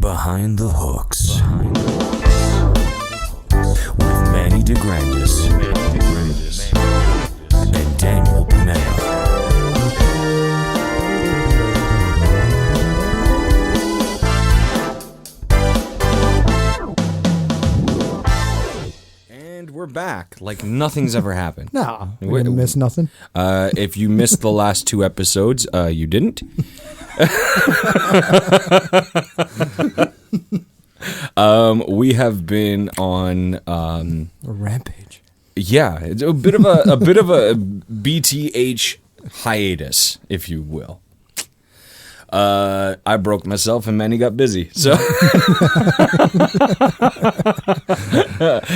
Behind the Hooks. With Manny DeGrandis. And Daniel Panetta. And we're back like nothing's ever happened. No, we didn't miss nothing. If you missed the last two episodes, you didn't. We have been on A rampage. yeah, it's a bit of a BTH hiatus, if you will. I broke myself and Manny got busy, so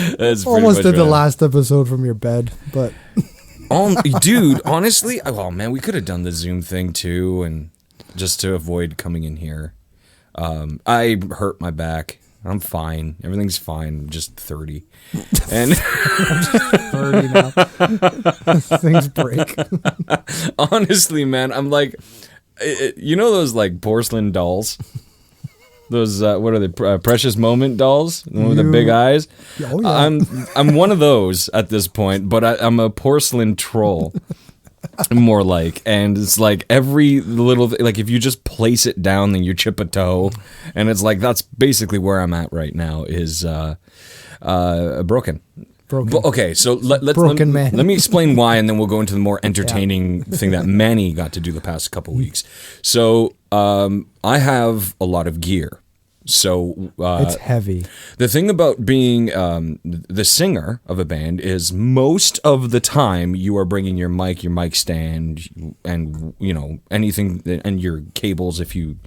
that's Almost did the last episode from your bed, but dude, honestly, oh man, we could have done the Zoom thing too, and just to avoid coming in here. I hurt my back. I'm fine. Everything's fine. I'm just 30. And 30 now. Things break. Honestly, man, I'm like, you know those like porcelain dolls? Those what are they? Precious Moment dolls, the one with the big eyes. Oh, yeah. I'm one of those at this point, but I'm a porcelain troll. More like, and it's like every little, like if you just place it down, then you chip a toe, and it's like that's basically where I'm at right now. Is broken. But, okay, so let me explain why, and then we'll go into the more entertaining thing that Manny got to do the past couple weeks. So I have a lot of gear. So it's heavy. The thing about being the singer of a band is most of the time you are bringing your mic stand, and you know anything, and your cables if you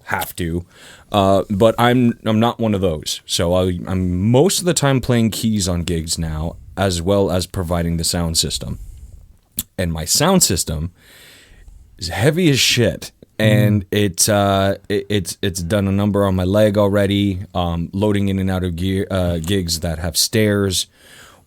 have to. But I'm not one of those. So I'm most of the time playing keys on gigs now, as well as providing the sound system. And my sound system is heavy as shit. And it's done a number on my leg already, loading in and out of gigs that have stairs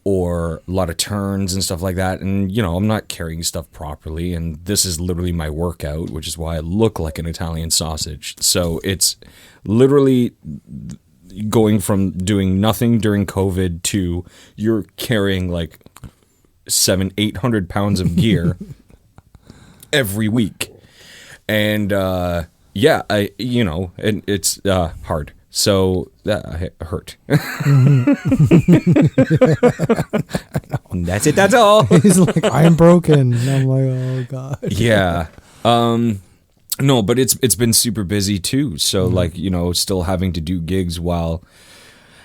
or a lot of turns and stuff like that. And, you know, I'm not carrying stuff properly. And this is literally my workout, which is why I look like an Italian sausage. So it's literally going from doing nothing during COVID to you're carrying like 700-800 pounds of gear every week. And yeah, it's hard. So that hurt. And that's it. That's all. He's like, I am broken. And I'm like, oh god. Yeah. No, but it's been super busy too. So like, you know, still having to do gigs while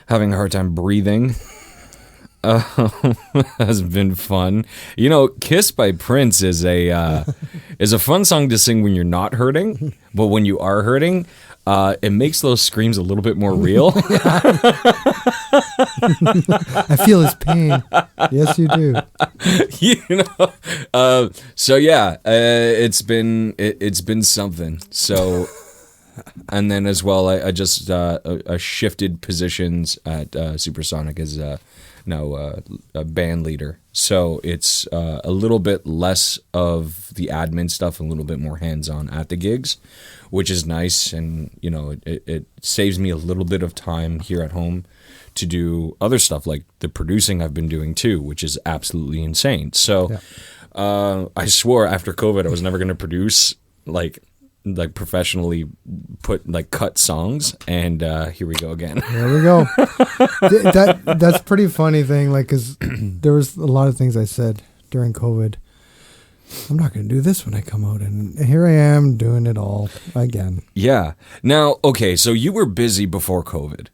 having a hard time breathing. Has been fun. You know, "Kiss" by Prince is a fun song to sing when you're not hurting, but when you are hurting, it makes those screams a little bit more real. I feel his pain. Yes, you do. You know. So yeah, it's been something. So. And then as well, I just shifted positions at Supersonic as now a band leader. So it's a little bit less of the admin stuff, a little bit more hands-on at the gigs, which is nice. And, you know, it saves me a little bit of time here at home to do other stuff like the producing I've been doing too, which is absolutely insane. So I swore after COVID I was never going to produce like professionally cut songs, and here we go again. There we go. That's pretty funny thing, like, because there was a lot of things I said during COVID. I'm not going to do this when I come out, and here I am doing it all again. Yeah. Now, okay, so you were busy before COVID.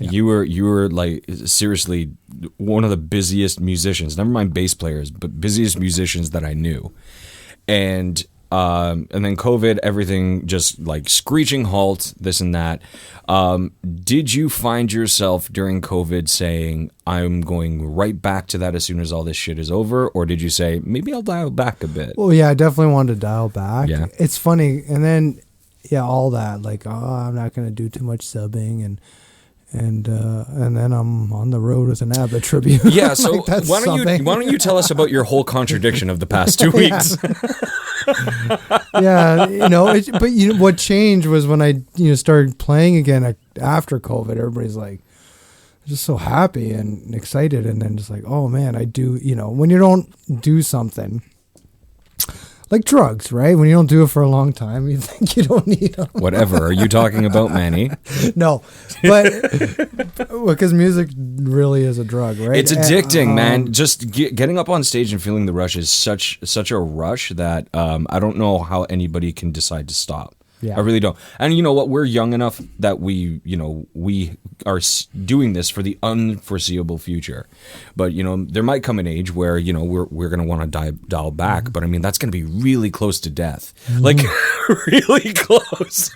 Yeah. You were like seriously one of the busiest musicians, never mind bass players, but busiest musicians that I knew. And then COVID, everything just like screeching halt, this and that. Did you find yourself during COVID saying, I'm going right back to that as soon as all this shit is over? Or did you say, maybe I'll dial back a bit? Well, yeah, I definitely wanted to dial back. Yeah. It's funny. And then, yeah, all that, like, I'm not going to do too much subbing and then I'm on the road with an ABBA tribute. Yeah, so like, why don't you tell us about your whole contradiction of the past 2 weeks? Yeah, but what changed was when I started playing again after COVID. Everybody's like just so happy and excited, and then just like, oh man, I do. When you don't do something like drugs, right? When you don't do it for a long time, you think you don't need them. Whatever are you talking about, Manny? No, but because music really is a drug, right? It's addicting, man. Just getting up on stage and feeling the rush is such a rush that I don't know how anybody can decide to stop. Yeah. I really don't. And you know what? We're young enough that we are doing this for the unforeseeable future. But, there might come an age where, we're going to want to dial back. Mm-hmm. But I mean, that's going to be really close to death. Mm-hmm. Like, really close.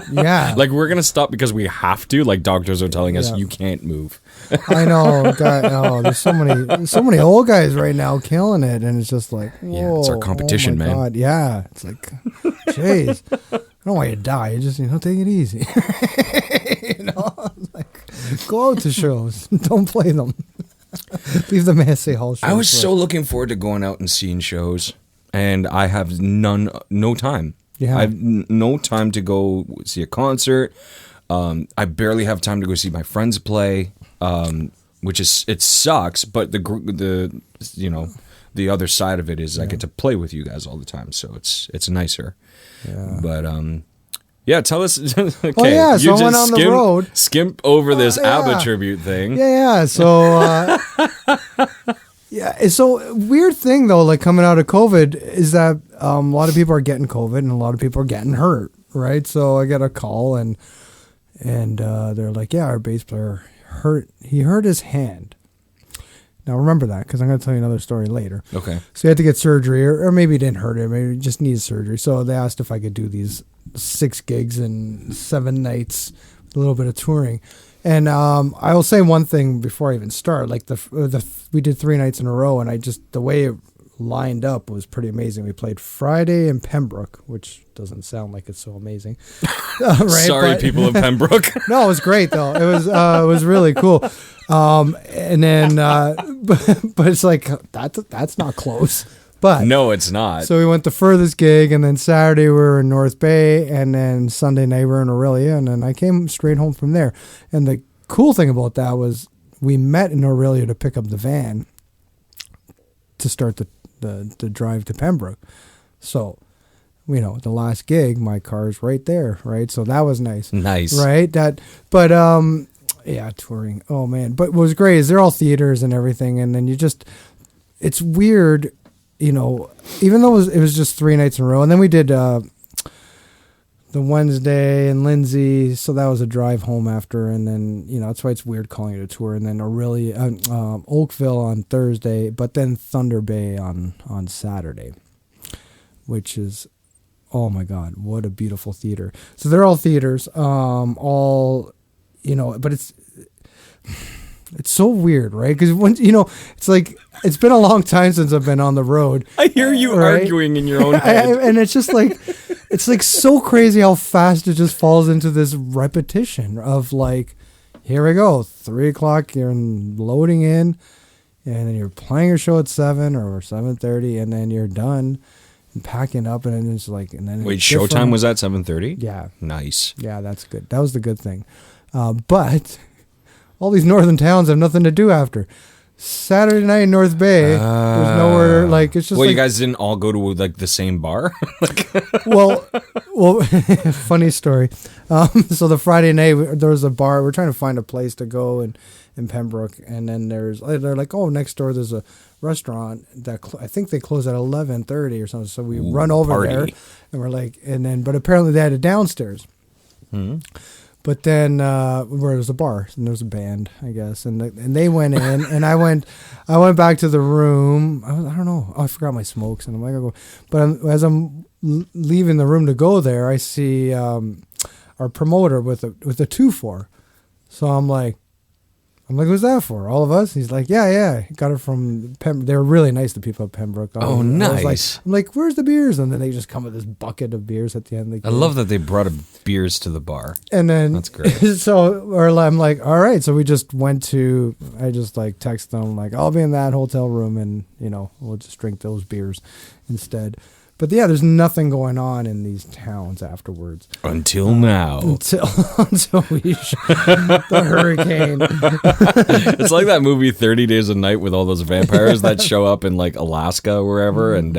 Yeah. Like, we're going to stop because we have to. Like, doctors are telling us, Yeah. you can't move. I know, God. Oh, there's so many old guys right now killing it, and it's just like, whoa, Yeah, it's our competition, oh my man. God. Yeah, it's like, jeez, I don't want you to die. You just take it easy. Like, go out to shows, don't play them. Leave the Massey Hall shows. I was so looking forward to going out and seeing shows, and I have no time. Yeah. I have no time to go see a concert. I barely have time to go see my friends play, which it sucks. But the other side of it is I get to play with you guys all the time, so it's nicer. Yeah. But yeah, tell us. Okay, Oh yeah, so you I went on the road. Skimp over this yeah. ABBA tribute thing. Yeah. So yeah. So weird thing though, like coming out of COVID, is that a lot of people are getting COVID and a lot of people are getting hurt, right? So I got a call and they're like, yeah, our bass player he hurt his hand. Now remember that, because I'm going to tell you another story later. Okay. So he had to get surgery, or maybe he didn't hurt it, maybe he just needs surgery. So they asked if I could do these 6 gigs and 7 nights, a little bit of touring. And I will say one thing before I even start. Like we did 3 nights in a row, and the way it lined up was pretty amazing. We played Friday in Pembroke, which doesn't sound like it's so amazing. Right? Sorry, people of Pembroke. No, it was great though. It was really cool. And then, but it's like that's not close. But No, it's not. so we went the furthest gig, and then Saturday we were in North Bay, and then Sunday night we were in Aurelia, and then I came straight home from there. And the cool thing about that was we met in Aurelia to pick up the van to start the drive to Pembroke. So, the last gig, my car's right there, right? So that was nice. Nice. Right? Yeah, touring. Oh man. But what was great is they're all theaters and everything, and then it's weird, even though it was just 3 nights in a row, and then we did the Wednesday in Lindsay, so that was a drive home after, and then that's why it's weird calling it a tour. And then Oakville on Thursday, but then Thunder Bay on Saturday, which is, oh my God, what a beautiful theater. So they're all theaters, but it's so weird, right? Because once it's like it's been a long time since I've been on the road. I hear you arguing in your own head. And it's just like it's like so crazy how fast it just falls into this repetition of like, here we go, 3:00, you're loading in, and then you're playing your show at 7 or 7:30, and then you're done and packing up, and then it's like, and then Wait, showtime was at 7:30? Yeah, Nice. yeah, that's good. That was the good thing. But all these northern towns have nothing to do after. Saturday night in North Bay, there's nowhere, like, it's just Well, like, you guys didn't all go to like the same bar? well, funny story. So the Friday night, there was a bar. We're trying to find a place to go in Pembroke, and then they're like, oh, next door there's a restaurant that I think they close at 11:30 or something. So we run over party. there, and we're like, but apparently they had it downstairs. Hmm. But then where there was a bar and there was a band, I guess, and they went in, and I went back to the room. I don't know. Oh, I forgot my smokes, and I'm like, I go. But as I'm leaving the room to go there, I see our promoter with a 2-4. So I'm like, who's that for? All of us? He's like, yeah. Got it from Pembroke. They were really nice, the people at Pembroke. Oh, nice. I'm like, where's the beers? And then they just come with this bucket of beers at the end. I love that they brought beers to the bar. And then that's great. So I'm like, all right. So we just went to. I just like text them like, I'll be in that hotel room, and we'll just drink those beers instead. But yeah, there's nothing going on in these towns afterwards. Until now. Until we the hurricane. It's like that movie 30 Days a Night with all those vampires that show up in like Alaska or wherever, and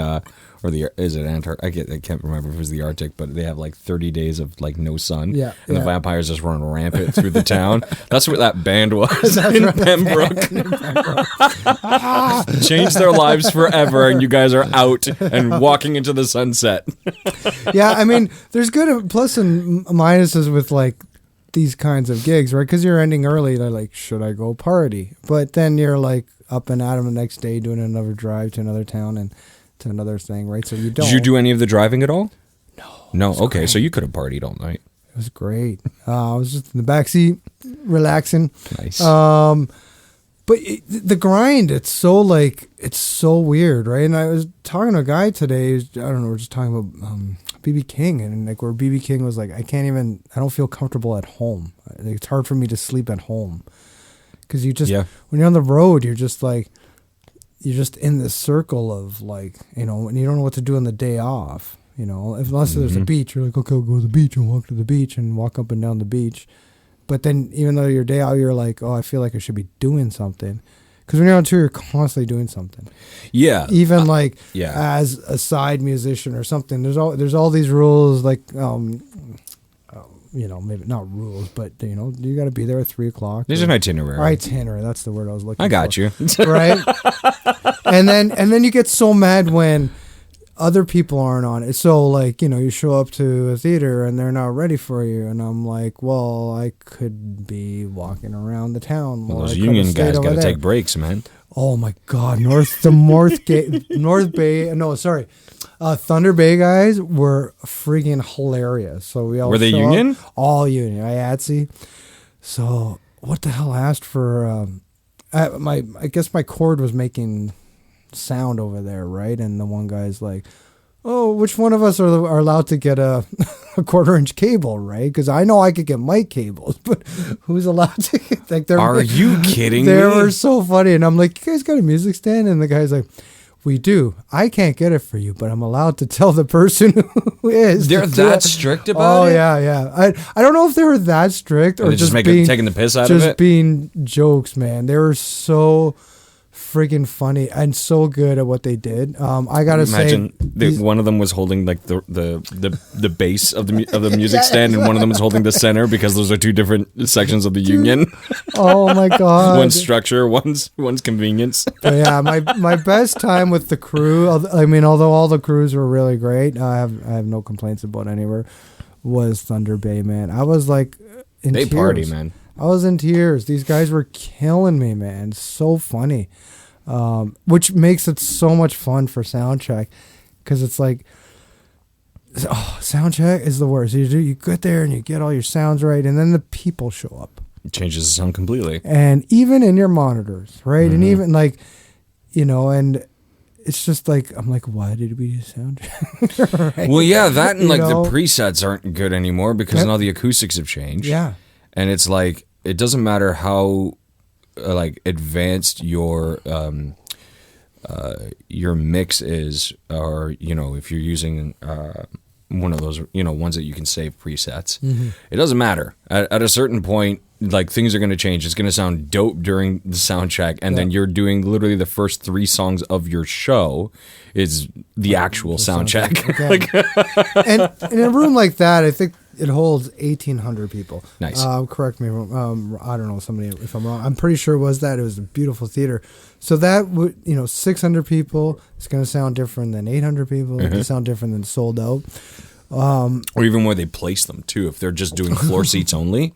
is it Antarctica? I can't remember if it was the Arctic, but they have like 30 days of like no sun. Yeah. And the vampires just run rampant through the town. That's what that band was in Pembroke. Changed their lives forever, and you guys are out and walking into the sunset. Yeah, I mean, there's good plus and minuses with like these kinds of gigs, right? Because you're ending early. They're like, should I go party? But then you're like up and at 'em the next day doing another drive to another town and to another thing, right? So you don't. Did you do any of the driving at all? No. Okay, great. so you could have partied all night. It was great. I was just in the backseat, relaxing. Nice. But the grind, it's so weird, right? And I was talking to a guy today. I don't know. We're just talking about BB King, and like where BB King was like, I don't feel comfortable at home. It's hard for me to sleep at home because you just when you're on the road, you're just in this circle of like, and you don't know what to do on the day off. Unless there's a beach, you're like, okay, I'll go to the beach and walk to the beach and walk up and down the beach. But then even though your day out, you're like, oh, I feel like I should be doing something. Because when you're on tour, you're constantly doing something. Yeah. Even as a side musician or something, there's all these rules, like, maybe not rules, but, you got to be there at 3 o'clock. There's an itinerary. Itinerary, that's the word I was looking for. I got you. Right? And then you get so mad when other people aren't on it. So, like, you show up to a theater and they're not ready for you. And I'm like, well, I could be walking around the town. Well, those union guys got to take breaks, man. Oh, my God. Thunder Bay guys were freaking hilarious. So we all were they union? Up, all union. IATSE. So what the hell? I asked for I guess my cord was making sound over there, right? And the one guy's like, oh, which one of us are allowed to get a 1/4-inch cable, right? Because I know I could get mic cables, but who's allowed to get like? Are you kidding me? They were so funny, and I'm like, you guys got a music stand? And the guy's like, we do. I can't get it for you, but I'm allowed to tell the person who is. They're that strict about it? Oh, yeah. I don't know if they were that strict or just taking the piss out of it? Just being jokes, man. They were so friggin' funny and so good at what they did. I gotta say, one of them was holding like the base of the music stand, and one of them was holding the center because those are two different sections of the union. Oh my God! One's structure, one's convenience. But yeah, my best time with the crew. I mean, although all the crews were really great, I have no complaints about anywhere. Was Thunder Bay, man? I was like in tears. They party, man. I was in tears. These guys were killing me, man. So funny. Which makes it so much fun for soundcheck, because it's like, soundcheck is the worst. You get there and you get all your sounds right, and then the people show up. It changes the sound completely. And even in your monitors, right? Mm-hmm. And even like, and it's just like, I'm like, why did we do soundcheck? Right? Well, yeah, that and like the presets aren't good anymore because now the acoustics have changed. Yeah. And it's like, it doesn't matter how like advanced your mix is, or if you're using one of those ones that you can save presets, it doesn't matter. At a certain point, like, things are going to change. It's going to sound dope during the sound check, and then you're doing literally the first 3 songs of your show is the actual sound check. Okay. And in a room like that, I think it holds 1,800 people. Nice. Correct me. I don't know somebody if I'm wrong. I'm pretty sure it was that. It was a beautiful theater. So that would 600 people. It's going to sound different than 800 people. It's going to sound different than sold out. Or even where they place them too. If they're just doing floor seats only,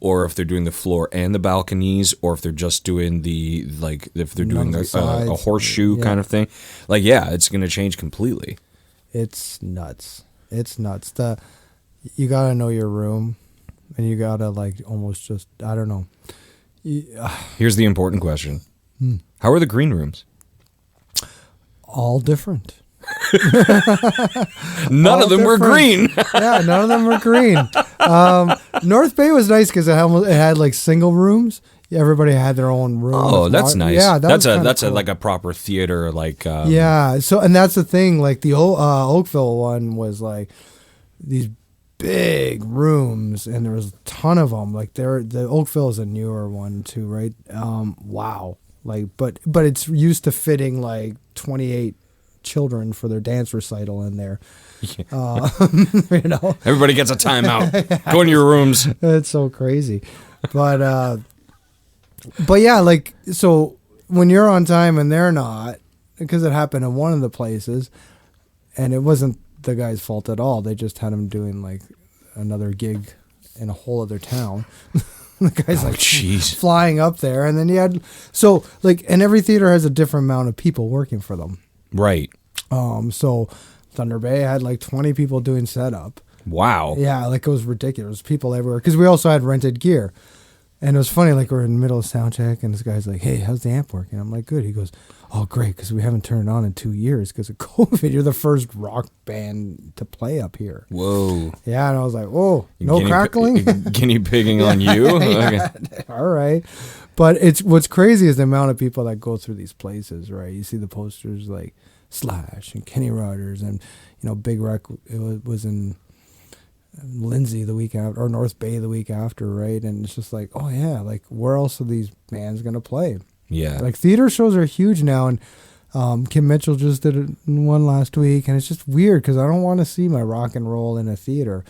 or if they're doing the floor and the balconies, or if they're just doing if they're doing a horseshoe kind of thing. Like, it's going to change completely. It's nuts. You gotta know your room, and you gotta almost just, I don't know. Here's the important question: how are the green rooms? All different. None of them were green. Yeah, none of them were green. North Bay was nice because it had single rooms. everybody had their own room. Oh, that's nice. Yeah, that's cool. like a proper theater, like yeah. So, and that's the thing. Like the Oakville one was like these big rooms, and there was a ton of them. Like the Oakville is a newer one too, right? Wow. Like, but it's used to fitting like 28 children for their dance recital in there. Yeah. You know, everybody gets a timeout. Go in your rooms. It's so crazy, but yeah, like, so when you're on time and they're not, because it happened in one of the places, and it wasn't the guy's fault at all. They just had him doing like another gig in a whole other town. The guy's flying up there, and then you had and every theater has a different amount of people working for them. Right. So Thunder Bay had like 20 people doing setup. Wow. Yeah, like it was ridiculous. People everywhere, because we also had rented gear. And it was funny, like we're in the middle of sound check, and this guy's like, "Hey, how's the amp working?" I'm like, "Good." He goes, "Oh, great, because we haven't turned it on in 2 years because of COVID. You're the first rock band to play up here." Whoa. Yeah, and I was like, "Whoa, no crackling?" Guinea pigging on you? Yeah. Okay. All right. But what's crazy is the amount of people that go through these places, right? You see the posters like Slash and Kenny Rogers, and, you know, Big Wreck was in Lindsay the week after, or North Bay the week after, right? And it's just like, oh yeah, like where else are these bands gonna play? Yeah, like theater shows are huge now, and Kim Mitchell just did one last week, and it's just weird because I don't want to see my rock and roll in a theater.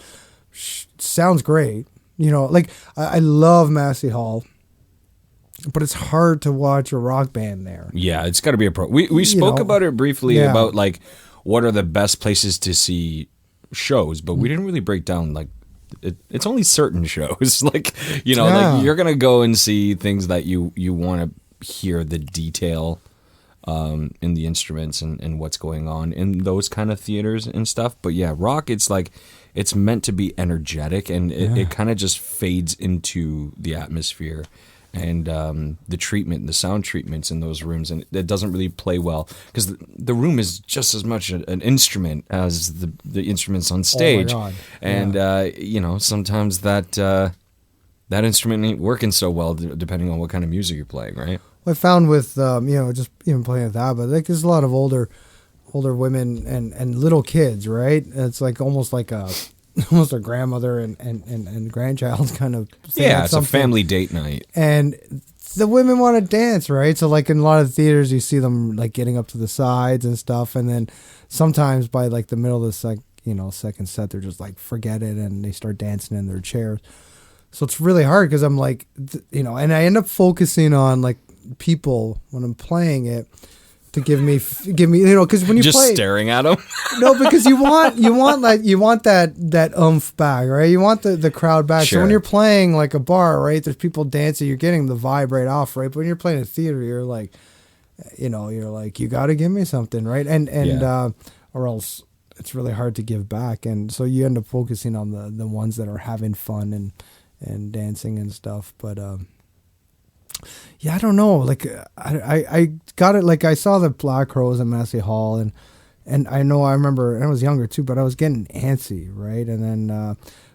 Sounds great, you know. Like I love Massey Hall, but it's hard to watch a rock band there. Yeah, it's got to be a pro. We spoke about it briefly about like what are the best places to see shows, but we didn't really break down like it's only certain shows. Like, you know, like you're gonna go and see things that you want to hear the detail in the instruments and what's going on in those kind of theaters and stuff. But yeah, rock, it's like it's meant to be energetic, and it kind of just fades into the atmosphere and the treatment, the sound treatments in those rooms, and it doesn't really play well because the room is just as much an instrument as the instruments on stage. Oh my God. And you know, sometimes that instrument ain't working so well depending on what kind of music you're playing, right? I found with you know, just even playing with that, but like there's a lot of older women and little kids, right? It's like almost like almost a grandmother and grandchild kind of thing. Yeah, it's a family date night. And the women want to dance, right? So like in a lot of theaters, you see them like getting up to the sides and stuff, and then sometimes by like the middle of the second set, they're just like, forget it, and they start dancing in their chairs. So it's really hard because I'm like, you know, and I end up focusing on like people when I'm playing it to give me, you know, because when you just play, staring at them. no, because you want that oomph back, right? You want the crowd back. Sure. So when you're playing like a bar, right, there's people dancing, you're getting the vibe right off, right? But when you're playing a theater, you're like, you know, you're like, you got to give me something, right? And or else it's really hard to give back, and so you end up focusing on the ones that are having fun and dancing and stuff, but. Yeah, I don't know. Like I got it. Like I saw the Black Crowes in Massey Hall, and I know I remember, and I was younger too, but I was getting antsy, right? And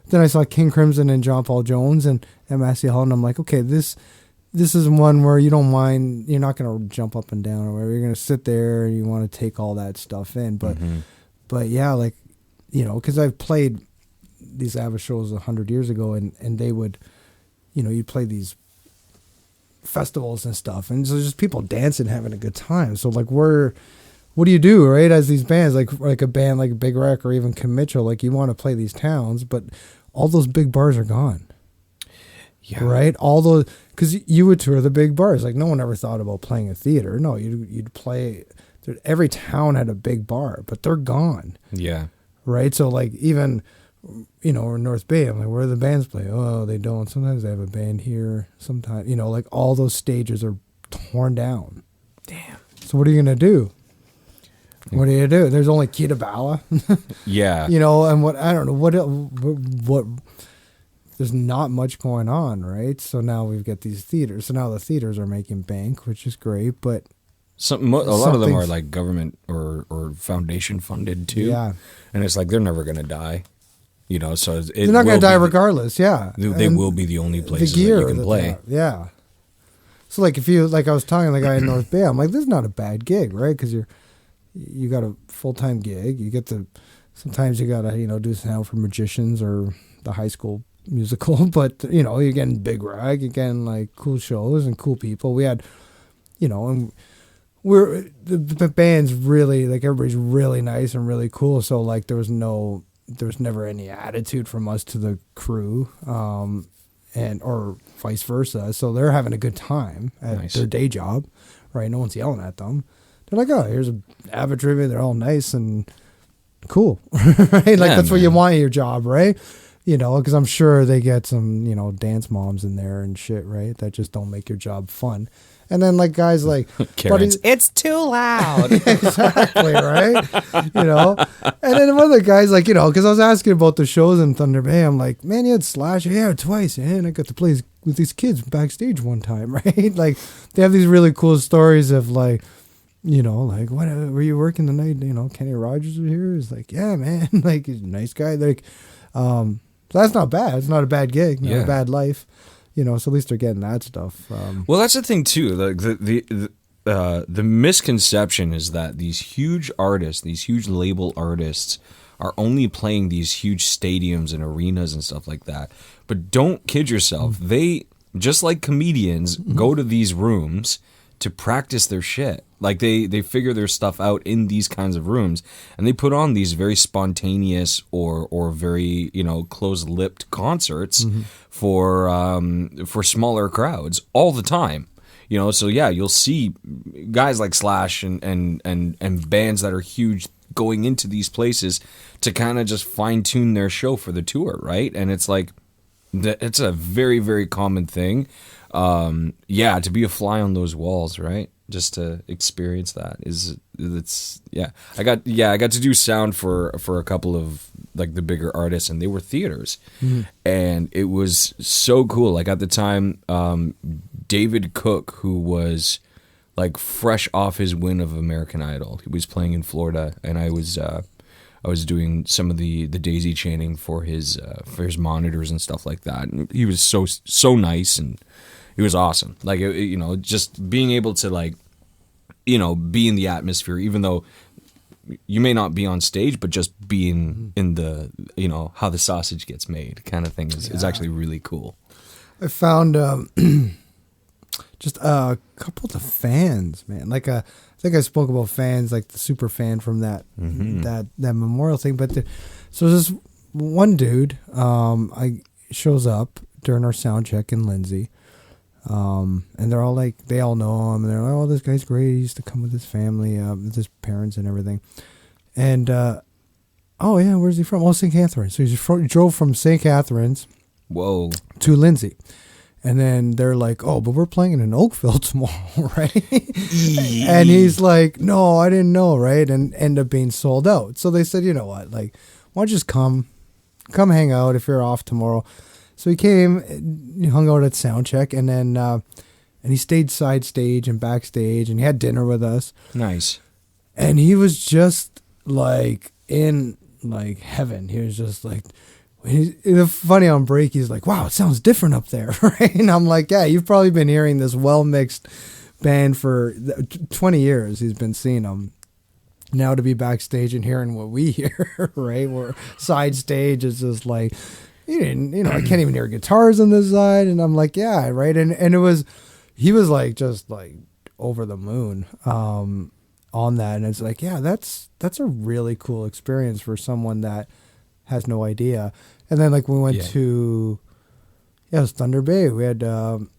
then I saw King Crimson and John Paul Jones and at Massey Hall, and I'm like, okay, this is one where you don't mind. You're not gonna jump up and down or whatever. You're gonna sit there and you want to take all that stuff in. But yeah, like, you know, because I've played these ABBA shows 100 years ago, and they would, you know, you'd play these festivals and stuff, and so just people dancing, having a good time. So like, what do you do, right? As these bands, like a band like Big Wreck or even Kim Mitchell, like you want to play these towns, but all those big bars are gone. Yeah. Right? All those, because you would tour the big bars. Like no one ever thought about playing a theater. No, you'd play. Every town had a big bar, but they're gone. Yeah. Right. So like even, you know, or North Bay, I'm like, where do the bands play? Oh, they don't. Sometimes they have a band here. Sometimes, you know, like all those stages are torn down. Damn. So what are you gonna do? What do you do? There's only Kitabala. Yeah. You know, and I don't know what. There's not much going on, right? So now we've got these theaters. So now the theaters are making bank, which is great, but a lot of them are like government or foundation funded too. Yeah. And it's like they're never gonna die. You know, so they're not going to die regardless. Yeah, They will be the only places that you can play. Yeah, So like if you like I was talking to the guy in North Bay, I'm like, this is not a bad gig, right? Because you got a full-time gig. You get to sometimes you gotta do sound for magicians or the high school musical, but you're getting big rag, you're getting like cool shows and cool people. We had and we're the band's really like everybody's really nice and really cool. So like there was never any attitude from us to the crew, and or vice versa. So they're having a good time at their day job, right? No one's yelling at them. They're like, oh, here's a Avid trivia. They're all nice and cool, right? Like that's what you want in your job, right? Because I'm sure they get some, dance moms in there and shit, right? That just don't make your job fun. And then like guys like, it's too loud. Exactly, right? And then one of the guys like, because I was asking about the shows in Thunder Bay, I'm like, man, you had Slash, yeah, twice, and I got to play with these kids backstage one time, right? Like they have these really cool stories of like, like what were you working tonight? Kenny Rogers was here. He's like, yeah, man, like he's a nice guy. Like, so that's not bad. It's not a bad gig, not a bad life. So at least they're getting that stuff. Well, that's the thing too. Like the misconception is that these huge artists, these huge label artists, are only playing these huge stadiums and arenas and stuff like that. But don't kid yourself. Mm-hmm. They, just like comedians, go to these rooms to practice their shit. Like they figure their stuff out in these kinds of rooms, and they put on these very spontaneous or very close-lipped concerts for smaller crowds all the time. So yeah, you'll see guys like Slash and bands that are huge going into these places to kind of just fine-tune their show for the tour, right? And it's like it's a very, very common thing. To be a fly on those walls, right? Just to experience that I got to do sound for a couple of like the bigger artists, and they were theaters, and it was so cool. Like at the time, David Cook, who was like fresh off his win of American Idol, he was playing in Florida, and I was doing some of the daisy chaining for his monitors and stuff like that. And he was so nice, and it was awesome. Like, just being able to like, be in the atmosphere, even though you may not be on stage, but just being in the, how the sausage gets made kind of thing is actually really cool. I found just a couple of the fans, man. Like I think I spoke about fans, like the super fan from that that memorial thing. But so this one dude, I shows up during our sound check in Lindsay. And they're all like, they all know him, and they're like, oh, this guy's great. He used to come with his family, with his parents and everything. And, oh yeah, where's he from? Oh, St. Catharines. So he drove from St. Catharines to Lindsay. And then they're like, oh, but we're playing in Oakville tomorrow, right? And he's like, no, I didn't know, right? And end up being sold out. So they said, you know what, like, why don't you just come hang out if you're off tomorrow. So he came, he hung out at soundcheck, and then and he stayed side stage and backstage, and he had dinner with us. Nice. And he was just like in like heaven. He was just like, it's funny on break. He's like, wow, it sounds different up there, right? And I'm like, yeah, you've probably been hearing this well mixed band for 20 years. He's been seeing them. Now to be backstage and hearing what we hear, right? Where side stage is just like, I can't even hear guitars on this side. And I'm like, yeah, right. And he was like, just like over the moon, on that. And it's like, yeah, that's a really cool experience for someone that has no idea. And then like we went to, it was Thunder Bay. We had, one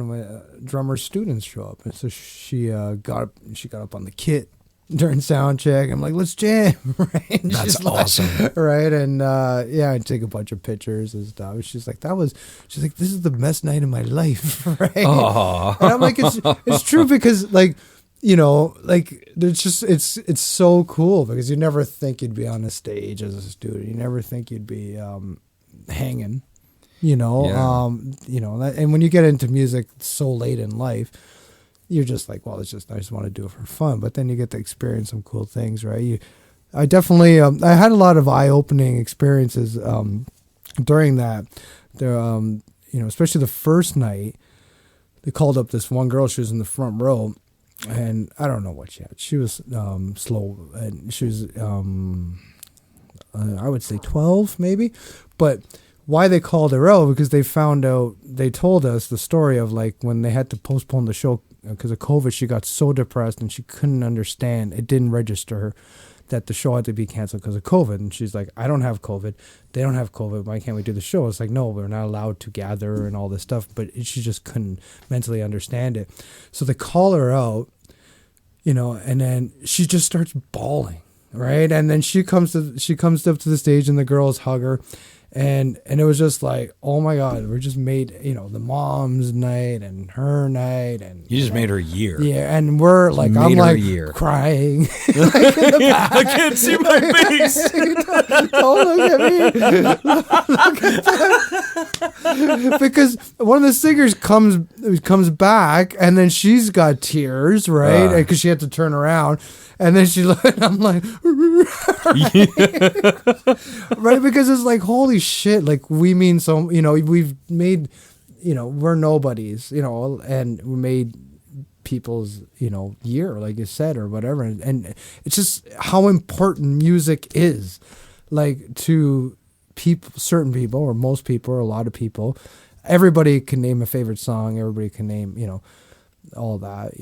of my drummer's students show up. And so she got up on the kit during sound check. I'm like, let's jam, right? And that's awesome. Like, right? And I take a bunch of pictures and stuff. She's like, this is the best night of my life, right? Aww. And I'm like, it's true, because like, like it's so cool, because you never think you'd be on a stage as a student. You never think you'd be hanging, and when you get into music so late in life, you're just like, well, I just want to do it for fun. But then you get to experience some cool things, right? I definitely, I had a lot of eye-opening experiences during that. There, especially the first night, they called up this one girl. She was in the front row, and I don't know what she had. She was slow, and she was I would say 12 maybe, but why they called her out, because they told us the story of like when they had to postpone the show because of COVID. She got so depressed and she couldn't understand. It didn't register her that the show had to be canceled because of COVID. And she's like, I don't have COVID. They don't have COVID. Why can't we do the show? It's like, no, we're not allowed to gather and all this stuff. But she just couldn't mentally understand it. So they call her out, and then she just starts bawling, right? And then she comes up to the stage and the girls hug her. And it was just like, oh my God, we're just made, the mom's night and her night. And you just made her year. Yeah. And we're like, I'm like crying. I can't see my face. Don't look at me. Look at that. Because one of the singers comes back and then she's got tears, right? Because she had to turn around. And then I'm like, right? Because it's like, holy shit, like we mean so, we've made, we're nobodies, and we made people's, year, like you said, or whatever. And it's just how important music is, like to people, certain people, or most people, or a lot of people. Everybody can name a favorite song. Everybody can name, all that,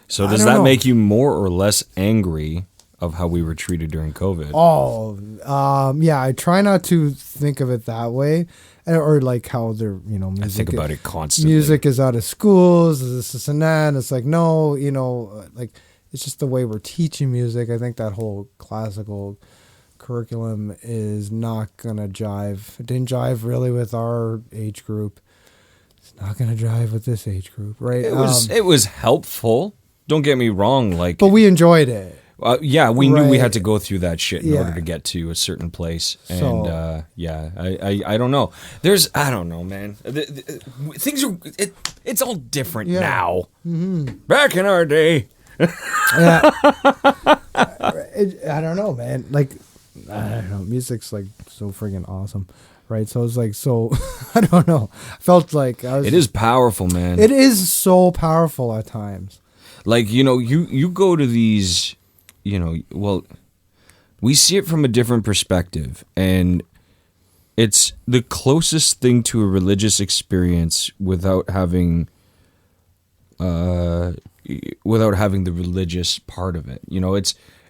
So does that make you more or less angry of how we were treated during COVID? Yeah, I try not to think of it that way, or like how they're, music. I think about it constantly. Music is out of schools, this and that. And it's like, no, like it's just the way we're teaching music. I think that whole classical curriculum is not gonna jive. It didn't jive really with our age group. It's not gonna jive with this age group, right? It was helpful. Don't get me wrong, like, but we enjoyed it. Yeah, we knew we had to go through that shit in order to get to a certain place, and I don't know. I don't know, man. Things are it's all different now. Mm-hmm. Back in our day, I don't know, man. Like, I don't know. Music's like so friggin' awesome. Right, so it's like, I don't know. I felt like it is powerful, man. It is so powerful at times. Like, you go to these, we see it from a different perspective, and it's the closest thing to a religious experience without having the religious part of it.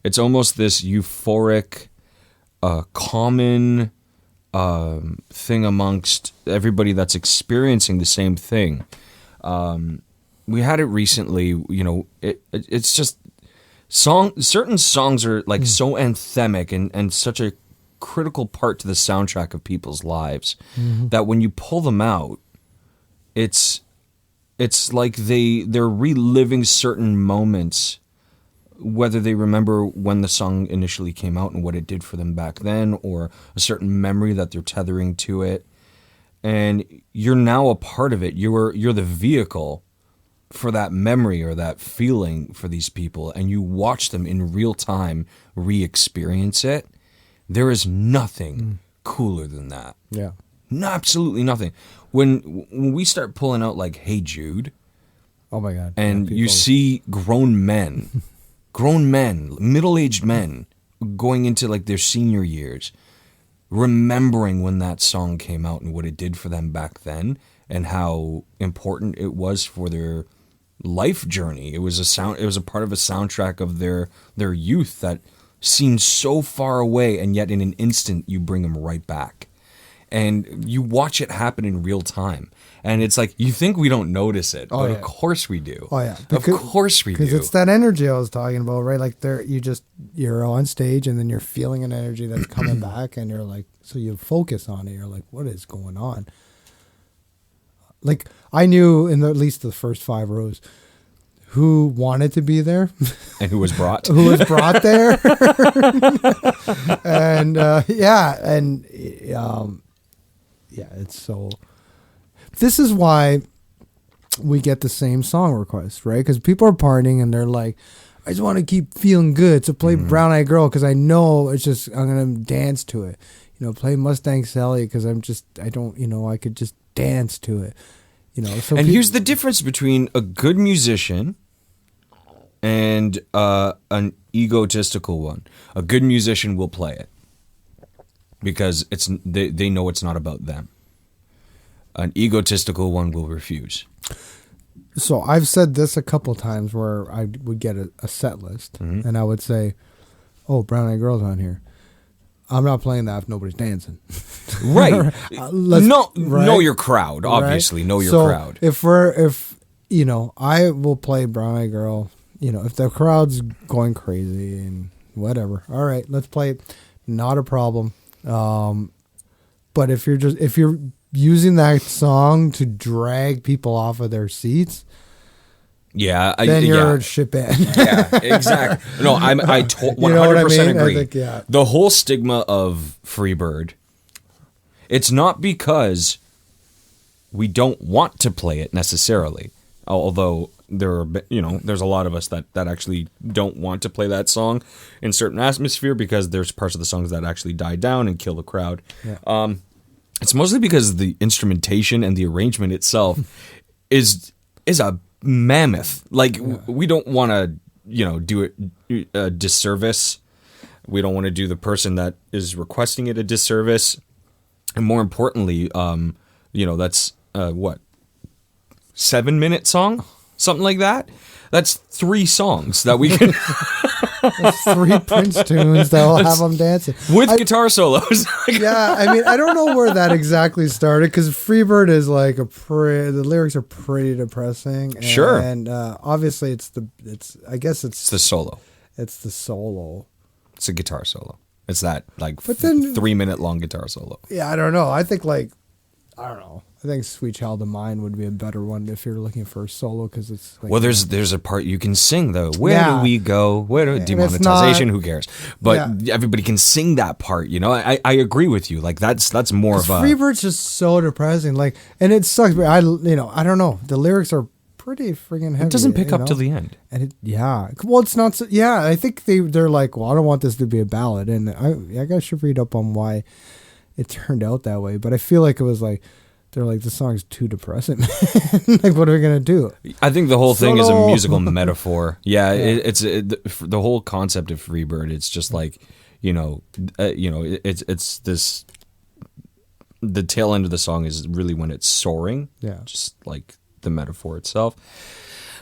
It's almost this euphoric, common thing amongst everybody that's experiencing the same thing. We had it recently, it's just certain songs are like so anthemic and such a critical part to the soundtrack of people's lives that when you pull them out, it's like they're reliving certain moments, whether they remember when the song initially came out and what it did for them back then, or a certain memory that they're tethering to it. And you're now a part of it. You're the vehicle for that memory or that feeling for these people, and you watch them in real time re-experience it. There is nothing cooler than that. Yeah. Absolutely nothing. When we start pulling out like Hey Jude, oh my God, and you see grown men, middle-aged men going into like their senior years, remembering when that song came out and what it did for them back then and how important it was for their life journey. It was a part of a soundtrack of their youth that seemed so far away, and yet in an instant you bring them right back. And you watch it happen in real time. And it's like, you think we don't notice it, but of course we do. Oh yeah. Of course we do. Because it's that energy I was talking about, right? Like you're on stage and then you're feeling an energy that's coming back, and you're like, so you focus on it. You're like, what is going on? Like, I knew in at least the first 5 rows who wanted to be there. And who was brought. Who was brought there. And, it's so... This is why we get the same song requests, right? Because people are partying and they're like, I just want to keep feeling good. So play Brown Eyed Girl because I know I'm going to dance to it. Play Mustang Sally because I could just dance to it. So and here's the difference between a good musician and an egotistical one. A good musician will play it because they know it's not about them. An egotistical one will refuse. So I've said this a couple times where I would get a set list and I would say, "Oh, Brown Eyed Girl's on here. I'm not playing that if nobody's dancing." Right. Know right? your crowd. Obviously, right? know your crowd. If I will play Brown Eyed Girl. If the crowd's going crazy and whatever, all right, let's play it. Not a problem. But if you're using that song to drag people off of their seats, then you're a shitband. Yeah, exactly. No, I 100% agree. I think, The whole stigma of Freebird, it's not because we don't want to play it necessarily, although there's a lot of us that actually don't want to play that song in certain atmosphere because there's parts of the songs that actually die down and kill the crowd. Yeah. It's mostly because the instrumentation and the arrangement itself is a mammoth. Like we don't want to do it a disservice. We don't want to do the person that is requesting it a disservice, and more importantly, that's 7-minute song. Something like that. That's 3 songs that we can. That's 3 Prince tunes that will have them dancing with guitar solos. Yeah, I don't know where that exactly started because Freebird is like the lyrics are pretty depressing. And, sure. And obviously it's the solo. It's the solo. It's a guitar solo. It's that 3-minute long guitar solo. Yeah, I don't know. I think I don't know. I think "Sweet Child of Mine" would be a better one if you're looking for a solo because it's. There's a part you can sing though. Where do we go? Demonetization? Who cares? But everybody can sing that part. I agree with you. Like that's more of a. Freebird's just so depressing. And it sucks. But I don't know. The lyrics are pretty friggin' heavy. It doesn't pick up till the end. And well, it's not. I think they're like, well, I don't want this to be a ballad, and I should read up on why it turned out that way. But I feel like it was like. They're like, the song's too depressing. Like, what are we gonna do? I think the whole thing is a musical metaphor. Yeah, it's the whole concept of Freebird. It's just like, it's this. The tail end of the song is really when it's soaring. Yeah, just like the metaphor itself.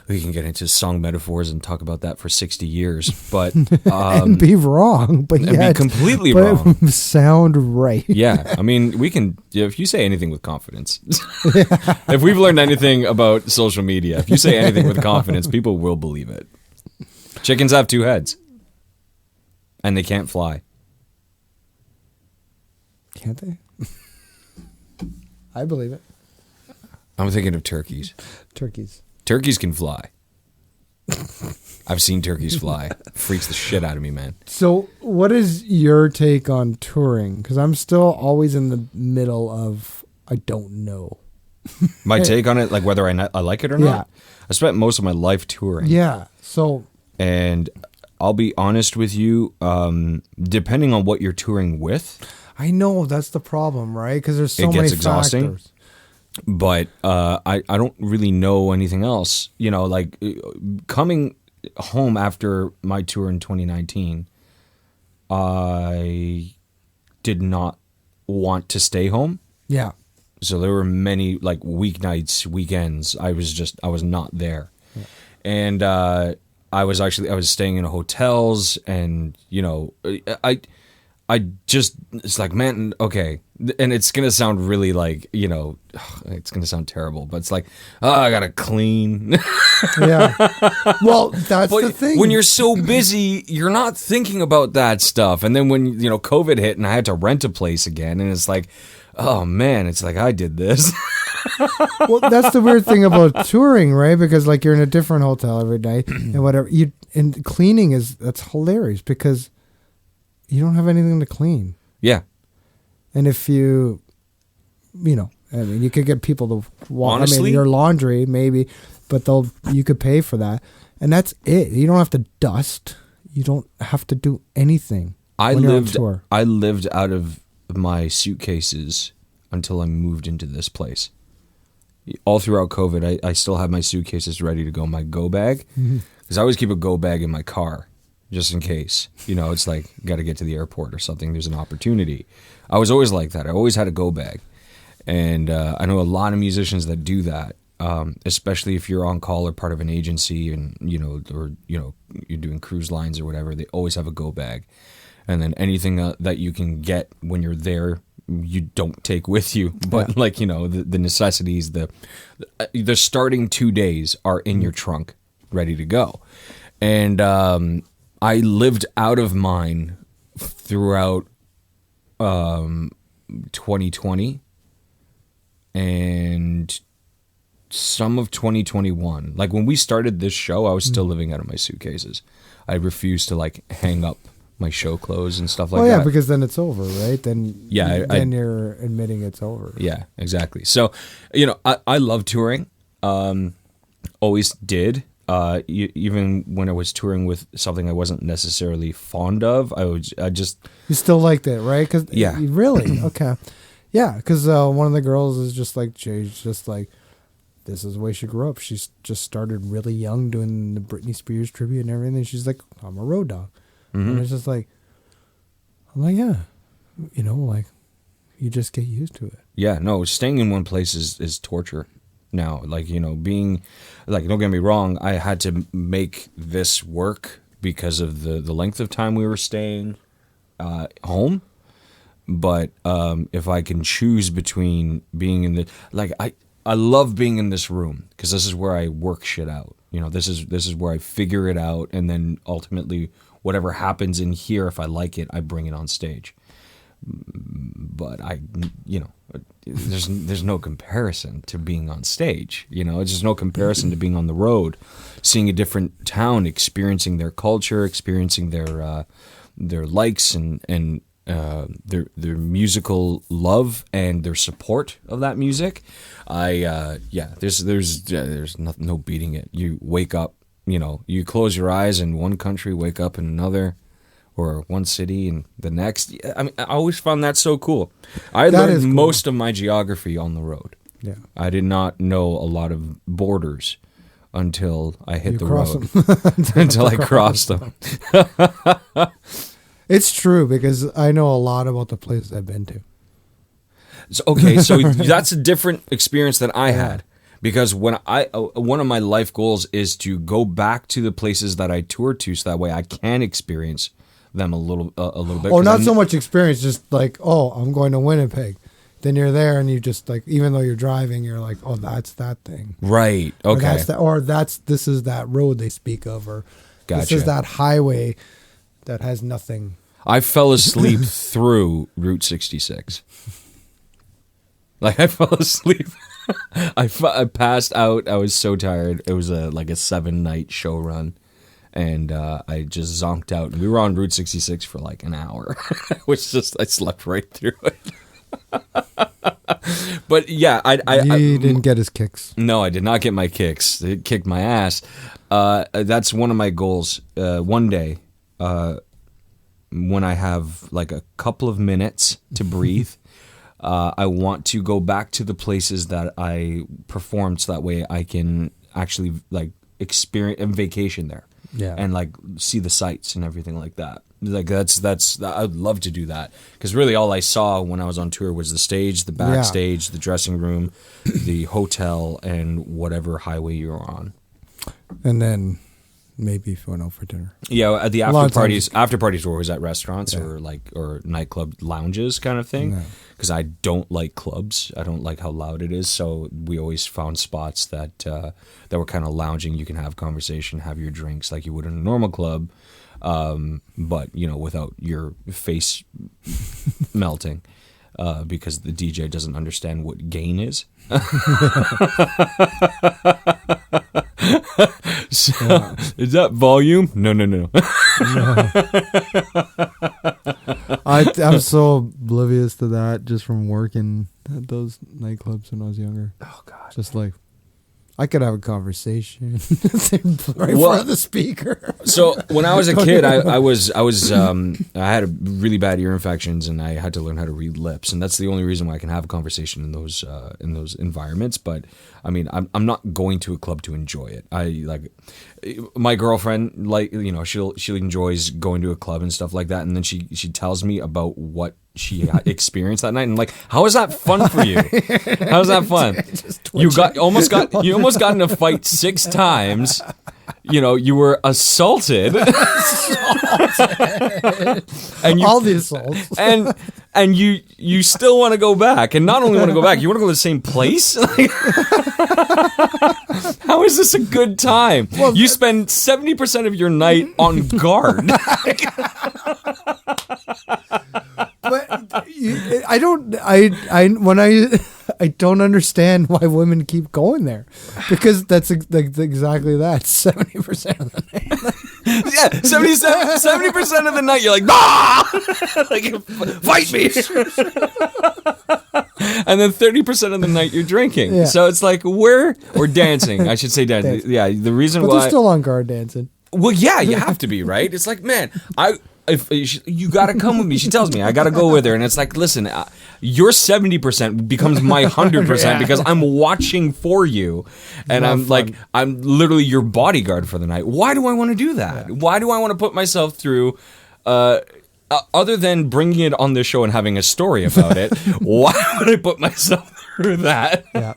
We can get into song metaphors and talk about that for 60 years, but and be wrong, but be completely wrong. Sound right. Yeah, I mean, we can. If you say anything with confidence, if we've learned anything about social media, if you say anything with confidence, people will believe it. Chickens have 2 heads, and they can't fly. Can't they? I believe it. I'm thinking of turkeys. Turkeys can fly. I've seen turkeys fly. Freaks the shit out of me, man. So what is your take on touring? Because I'm still always in the middle of I don't know. My take on it, like whether I like it or not? I spent most of my life touring. Yeah. And I'll be honest with you, depending on what you're touring with. I know, that's the problem, right? Because there's so many factors. It gets exhausting. But I don't really know anything else. Coming home after my tour in 2019, I did not want to stay home. Yeah. So there were many weeknights, weekends. I was not there. Yeah. And I was staying in hotels, and it's like, man, okay. And it's going to sound really it's going to sound terrible, but it's like, I got to clean. Yeah. Well, that's the thing. When you're so busy, you're not thinking about that stuff. And then when, COVID hit and I had to rent a place again, and it's like, oh man, it's like I did this. Well, that's the weird thing about touring, right? Because you're in a different hotel every day and whatever. And cleaning that's hilarious because you don't have anything to clean. Yeah. And if you could get people to wash. Honestly, your laundry maybe, but you could pay for that, and that's it. You don't have to dust. You don't have to do anything. I lived out of my suitcases until I moved into this place. all throughout COVID, I still have my suitcases ready to go, my go bag, because I always keep a go bag in my car just in case. It's like, got to get to the airport or something. There's an opportunity. I was always like that. I always had a go bag. And I know a lot of musicians that do that, especially if you're on call or part of an agency and, you're doing cruise lines or whatever, they always have a go bag. And then anything that you can get when you're there, you don't take with you. But the necessities, the starting 2 days are in your trunk, ready to go. And I lived out of mine throughout 2020 and some of 2021. Like when we started this show, I was still living out of my suitcases. I refused to hang up my show clothes and stuff like that. Oh yeah, because then it's over, right? Then you're admitting it's over. Yeah, exactly. So, I love touring. Always did. Even when I was touring with something I wasn't necessarily fond of, You still liked it, right? Yeah. Really? Okay. Yeah, because one of the girls is just like, she's just like, this is the way she grew up. She's just started really young doing the Britney Spears tribute and everything. She's like, I'm a road dog. Mm-hmm. And it's just like, I'm like, yeah, you just get used to it. Yeah, no, staying in one place is torture now. Being, don't get me wrong, I had to make this work because of the length of time we were staying home. But if I can choose between being in I love being in this room because this is where I work shit out. This is where I figure it out, and then ultimately whatever happens in here, if I like it, I bring it on stage. But there's no comparison to being on stage. It's just no comparison to being on the road, seeing a different town, experiencing their culture, experiencing their likes and their musical love and their support of that music. There's no beating it. You wake up, you close your eyes in one country, wake up in another, or one city and the next. I always found that so cool. I learned most of my geography on the road. Yeah, I did not know a lot of borders until I hit the road. Until I crossed them. It's true because I know a lot about the places I've been to. So that's a different experience than I had, because when one of my life goals is to go back to the places that I toured to, so that way I can experience them a little bit. Oh, not so much experience, just like, I'm going to Winnipeg. Then you're there and you just even though you're driving, you're like, oh, that's that thing. Right. Okay. This is that road they speak of, or gotcha. This is that highway that has nothing. I fell asleep through Route 66. I fell asleep. I passed out. I was so tired. It was a 7-night show run. And I just zonked out. And we were on Route 66 for an hour. I slept right through it. But yeah, I didn't get his kicks. No, I did not get my kicks. It kicked my ass. That's one of my goals. One day, when I have a couple of minutes to breathe, I want to go back to the places that I performed, so that way I can actually experience and vacation there. Yeah. And see the sights and everything like that. That's I'd love to do that, because really all I saw when I was on tour was the stage, the backstage, the dressing room, the hotel, and whatever highway you're on. And then maybe if you went out for dinner. Yeah, the after parties were always at restaurants or nightclub lounges kind of thing. Because I don't like clubs. I don't like how loud it is. So we always found spots that were kind of lounging. You can have conversation, have your drinks like you would in a normal club, but without your face melting, because the DJ doesn't understand what gain is. So, is that volume? No. I'm so oblivious to that just from working at those nightclubs when I was younger. Oh God, just I could have a conversation right in front of the speaker. So when I was a kid, I had a really bad ear infections, and I had to learn how to read lips, and that's the only reason why I can have a conversation in those environments. But I mean, I'm not going to a club to enjoy it. I like my girlfriend, like, you know, she enjoys going to a club and stuff like that, and then she tells me about what she experienced that night, and like, how is that fun for you? How is that fun? You almost got in a fight 6 times. You know, you were assaulted. And all the assaults. And you still want to go back, and not only want to go back, you want to go to the same place. Like, how is this a good time? Well, you spend 70% of your night on guard. But I don't understand why women keep going there, because that's exactly that 70% of the night. Yeah, 70% of the night you're like, ah! Like, fight me. And then 30% of the night you're drinking. Yeah. So it's like, or dancing. I should say dancing. Yeah, the reason but why they're still on guard dancing. Well, yeah, you have to be, right? It's like, man, if you got to come with me. She tells me I got to go with her, and it's like, listen, your 70% becomes my 100% because I'm watching for you, and I'm literally your bodyguard for the night. Why do I want to do that? Yeah. Why do I want to put myself through? Other than bringing it on the show and having a story about it, why would I put myself through that? Yeah.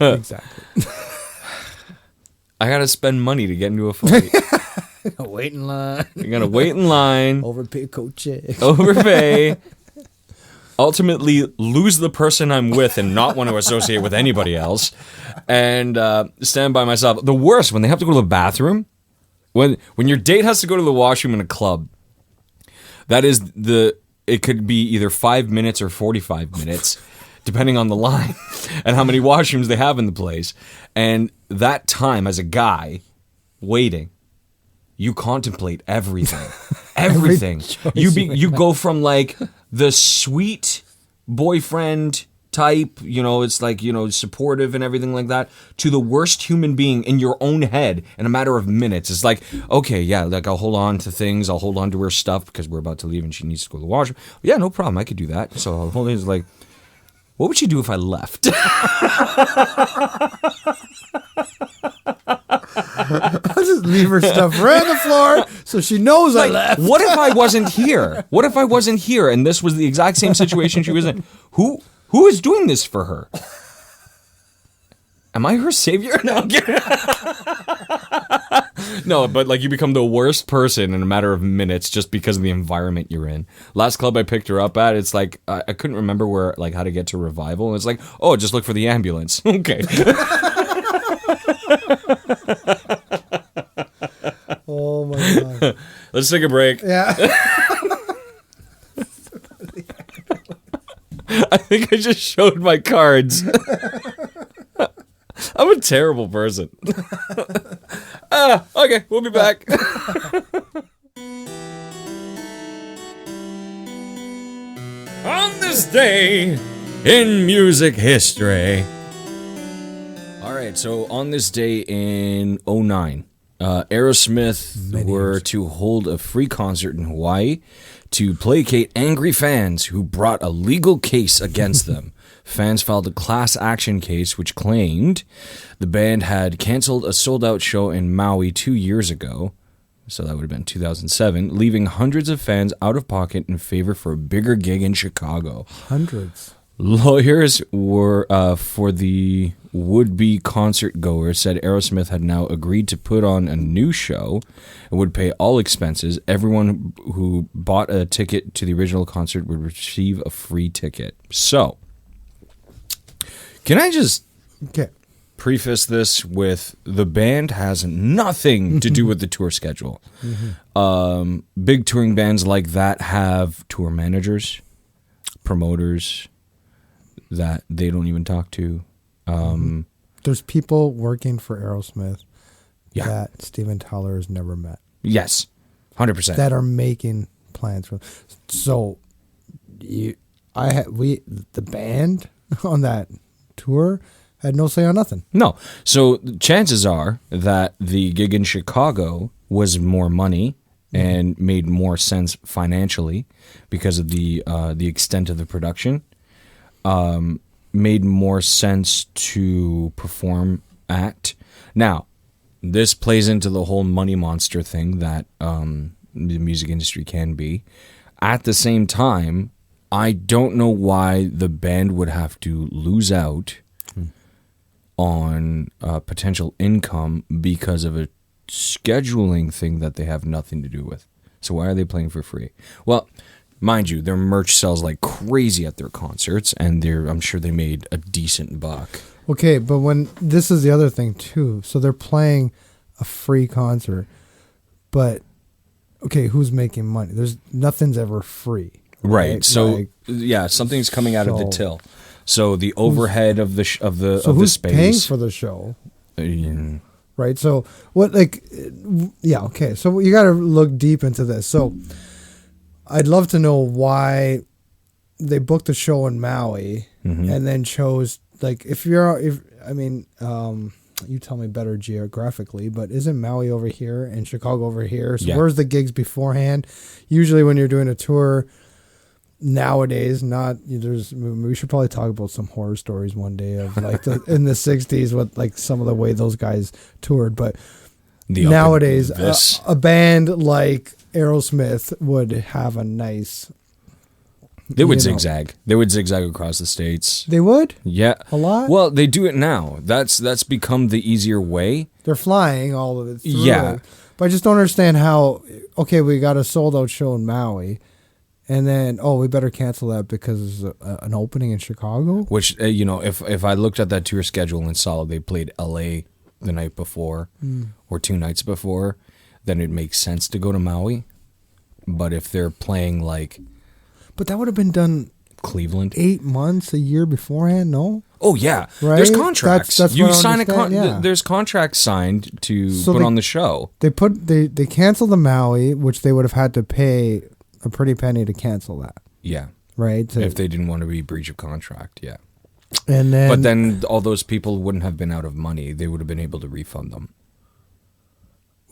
Exactly. I gotta spend money to get into a fight. Wait in line. You're gonna wait in line. Overpay coach. Overpay. Ultimately, lose the person I'm with and not want to associate with anybody else, and stand by myself. The worst, when they have to go to the bathroom, when your date has to go to the washroom in a club. That is it could be either 5 minutes or 45 minutes. Depending on the line and how many washrooms they have in the place. And that time as a guy waiting, you contemplate everything. Everything. You go from like the sweet boyfriend type, you know, it's like, you know, supportive and everything like that, to the worst human being in your own head in a matter of minutes. It's like, okay, yeah, like I'll hold on to things, I'll hold on to her stuff because we're about to leave and she needs to go to the washroom. Yeah, no problem, I could do that. So I'll hold it, it's like, what would she do if I left? I'll just leave her stuff right on the floor so she knows I left. What if I wasn't here? What if I wasn't here and this was the exact same situation she was in? Who is doing this for her? Am I her savior? No, no, but like you become the worst person in a matter of minutes just because of the environment you're in. Last club I picked her up at, it's like I couldn't remember how to get to Revival. And it's like, oh, just look for the ambulance. Okay. Oh my god. Let's take a break. Yeah. I think I just showed my cards. I'm a terrible person. Okay, we'll be back. On this day in music history. All right, so on this day in 2009, Aerosmith were to hold a free concert in Hawaii to placate angry fans who brought a legal case against them. Fans filed a class action case which claimed the band had canceled a sold-out show in Maui 2 years ago, so that would have been 2007, leaving hundreds of fans out of pocket in favor for a bigger gig in Chicago. Hundreds. Lawyers were for the would-be concert-goers said Aerosmith had now agreed to put on a new show and would pay all expenses. Everyone who bought a ticket to the original concert would receive a free ticket. So, can I just preface this with the band has nothing to do with the tour schedule. Mm-hmm. Big touring bands like that have tour managers, promoters that they don't even talk to. There's people working for Aerosmith that Steven Tyler has never met. Yes, 100%. That are making plans for. So, the band on that tour had no say on nothing. No. So chances are that the gig in Chicago was more money and made more sense financially because of the extent of the production. Made more sense to perform at. Now, this plays into the whole money monster thing that the music industry can be. At the same time, I don't know why the band would have to lose out on potential income because of a scheduling thing that they have nothing to do with. So why are they playing for free? Well, mind you, their merch sells like crazy at their concerts, and I'm sure they made a decent buck. Okay, but when this is the other thing too. So they're playing a free concert, but okay, who's making money? Nothing's ever free, right? So something's coming out of the till. So the overhead of the who's space paying for the show? Right. So what? Okay. So you got to look deep into this. So I'd love to know why they booked a show in Maui and then chose you tell me better geographically, but isn't Maui over here and Chicago over here? So where's the gigs beforehand? Usually when you're doing a tour nowadays, we should probably talk about some horror stories one day of like in the 60s with like some of the way those guys toured. But nowadays, a band like Aerosmith would have a nice... They would zigzag. They would zigzag across the states. They would? Yeah. A lot? Well, they do it now. That's become the easier way. They're flying all of it through. Yeah. But I just don't understand how, okay, we got a sold-out show in Maui, and then, we better cancel that because there's an opening in Chicago? Which, if I looked at that tour schedule and saw they played L.A. the night before or 2 nights before, then it makes sense to go to Maui. But if they're playing like... But that would have been done Cleveland 8 months, a year beforehand, no? Oh yeah, right? There's contracts. That's you what I sign understand, There's contracts signed to put on the show. They canceled the Maui, which they would have had to pay a pretty penny to cancel that. Yeah, right. If they didn't want to be breach of contract, yeah. And then, but then all those people wouldn't have been out of money. They would have been able to refund them.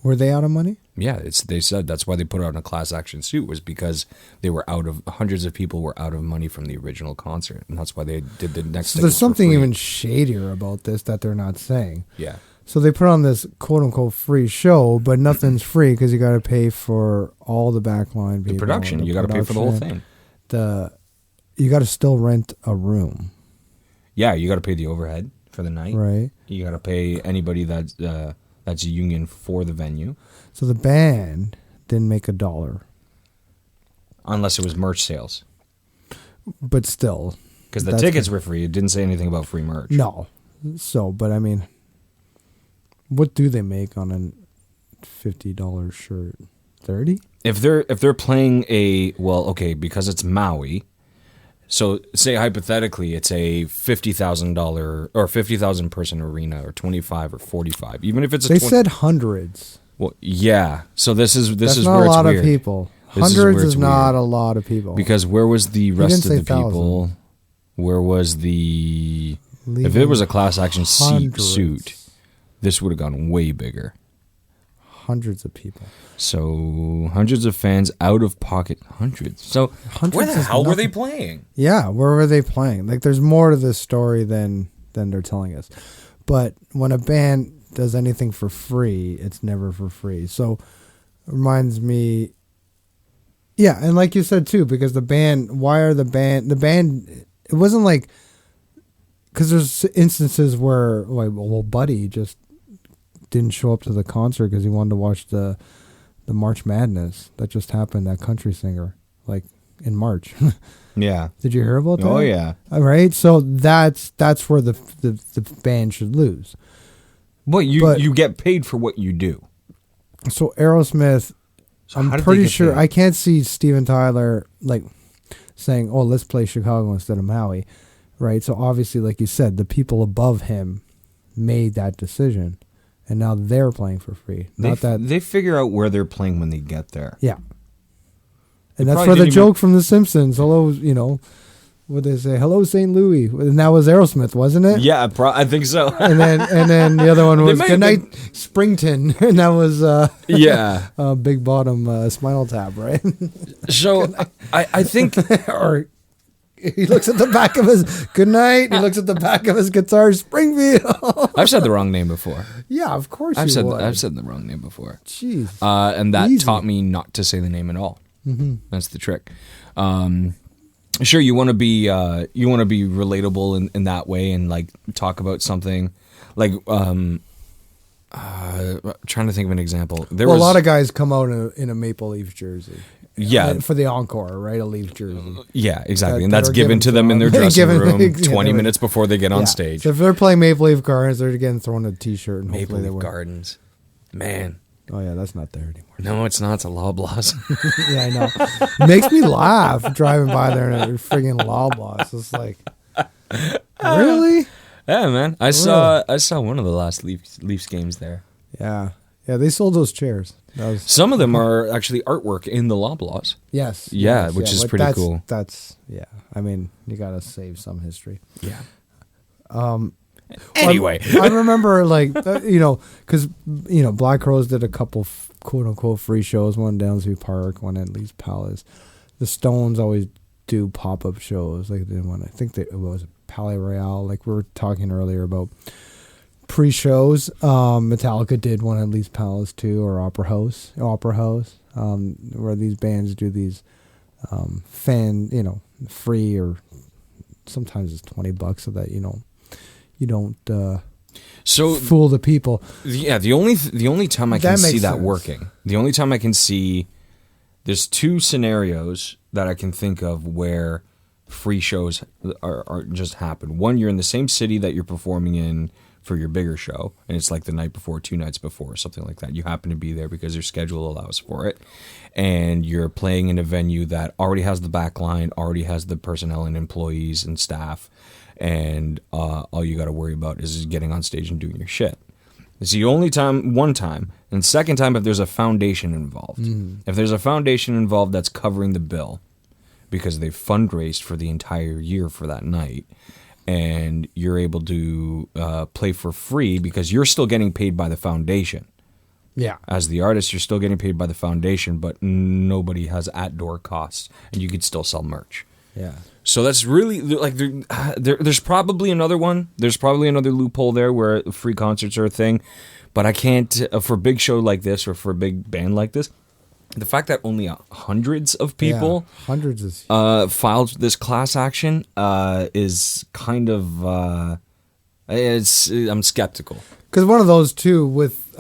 Were they out of money? Yeah, they said that's why they put out a class action suit, was because they were hundreds of people were out of money from the original concert, and that's why they did the next. So there's something even shadier about this that they're not saying. Yeah. So they put on this quote unquote free show, but nothing's free because you got to pay for all the backline people. The production, you got to pay for the whole thing. You got to still rent a room. Yeah, you got to pay the overhead for the night. Right. You got to pay anybody that's a union for the venue. So the band didn't make $1. Unless it was merch sales. But still. Because the tickets were free. It didn't say anything about free merch. No. So, but I mean, what do they make on a $50 shirt? 30? If they're playing because it's Maui, so say hypothetically it's a $50,000 or 50,000 person arena or 25 or 45, even if it's they said hundreds. Well, yeah. So this is not where it's a lot weird. of people. This Hundreds is not weird. a lot of people. Because where was the rest of the people? 1,000. Where was the... If it was a class action suit, this would have gone way bigger. Hundreds of people. So hundreds of fans out of pocket. Hundreds. So where the hell were they playing? Yeah, where were they playing? Like, there's more to this story than they're telling us. But when a band does anything for free, it's never for free. So it reminds me... Yeah, and like you said, too, because the band... The band... It wasn't like... Because there's instances where, Buddy just didn't show up to the concert because he wanted to watch the March Madness that just happened, that country singer, like in March. Yeah. Did you hear about that? Oh, yeah. All right. So that's where the band should lose. Well, you get paid for what you do. So Aerosmith, So I'm pretty sure, I can't see Steven Tyler like saying, "Oh, let's play Chicago instead of Maui," right? So obviously, like you said, the people above him made that decision, and now they're playing for free. They figure out where they're playing when they get there. Yeah, and that's for the joke from The Simpsons. Hello, what they say? Hello, St. Louis. And that was Aerosmith, wasn't it? Yeah, I think so. And then the other one was Good Night Springton, and that was yeah, Big Bottom Spinal Tap, right? So I think, or he looks at the back of his Good Night. He looks at the back of his guitar, Springfield. I've said the wrong name before. Yeah, of course I've said would. the wrong name before. Jeez, and that easy. taught me not to say the name at all. That's the trick. Sure, you want to be relatable in that way and like talk about something like trying to think of an example. A lot of guys come out in a Maple Leaf jersey. Yeah, for the encore, right? A Leaf jersey. Yeah, exactly, and that's given to them in their dressing room 20 minutes before they get on stage. So if they're playing Maple Leaf Gardens, they're getting thrown a T-shirt. And Maple Leaf Gardens, man. Oh yeah, that's not there anymore. No, it's not. It's a Loblaws. Yeah, I know. Makes me laugh driving by there and a friggin' Loblaws. It's like, really? Yeah, man. I saw one of the last Leafs games there. Yeah, they sold those chairs. Some of them are actually artwork in the Loblaws. Yes. Yeah, which is pretty cool. That's I mean, you gotta save some history. Yeah. Anyway, I remember because Black Crowes did a couple quote unquote free shows, one at Downsview Park, one at Lee's Palace. The Stones always do pop up shows. Like they did one, I think it was Palais Royale. Like we were talking earlier about pre-shows. Metallica did one at Lee's Palace too, or Opera House, where these bands do these free, or sometimes it's $20 so that you don't fool the people. Yeah, the only time I can see that working, the only time I can see, there's two scenarios that I can think of where free shows are just happen. One, you're in the same city that you're performing in for your bigger show, and it's like the night before, 2 nights before, something like that. You happen to be there because your schedule allows for it, and you're playing in a venue that already has the back line, already has the personnel and employees and staff, and all you got to worry about is getting on stage and doing your shit. It's the only time, one time. And second time, if there's a foundation involved. If there's a foundation involved that's covering the bill because they've fundraised for the entire year for that night, and you're able to play for free because you're still getting paid by the foundation. Yeah. As the artist, you're still getting paid by the foundation, but nobody has at-door costs, and you could still sell merch. Yeah. So that's really, like, there's probably another one. There's probably another loophole there where free concerts are a thing. But I can't, for a big show like this or for a big band like this, the fact that only hundreds of people filed this class action is kind of, I'm skeptical. Because one of those, too, with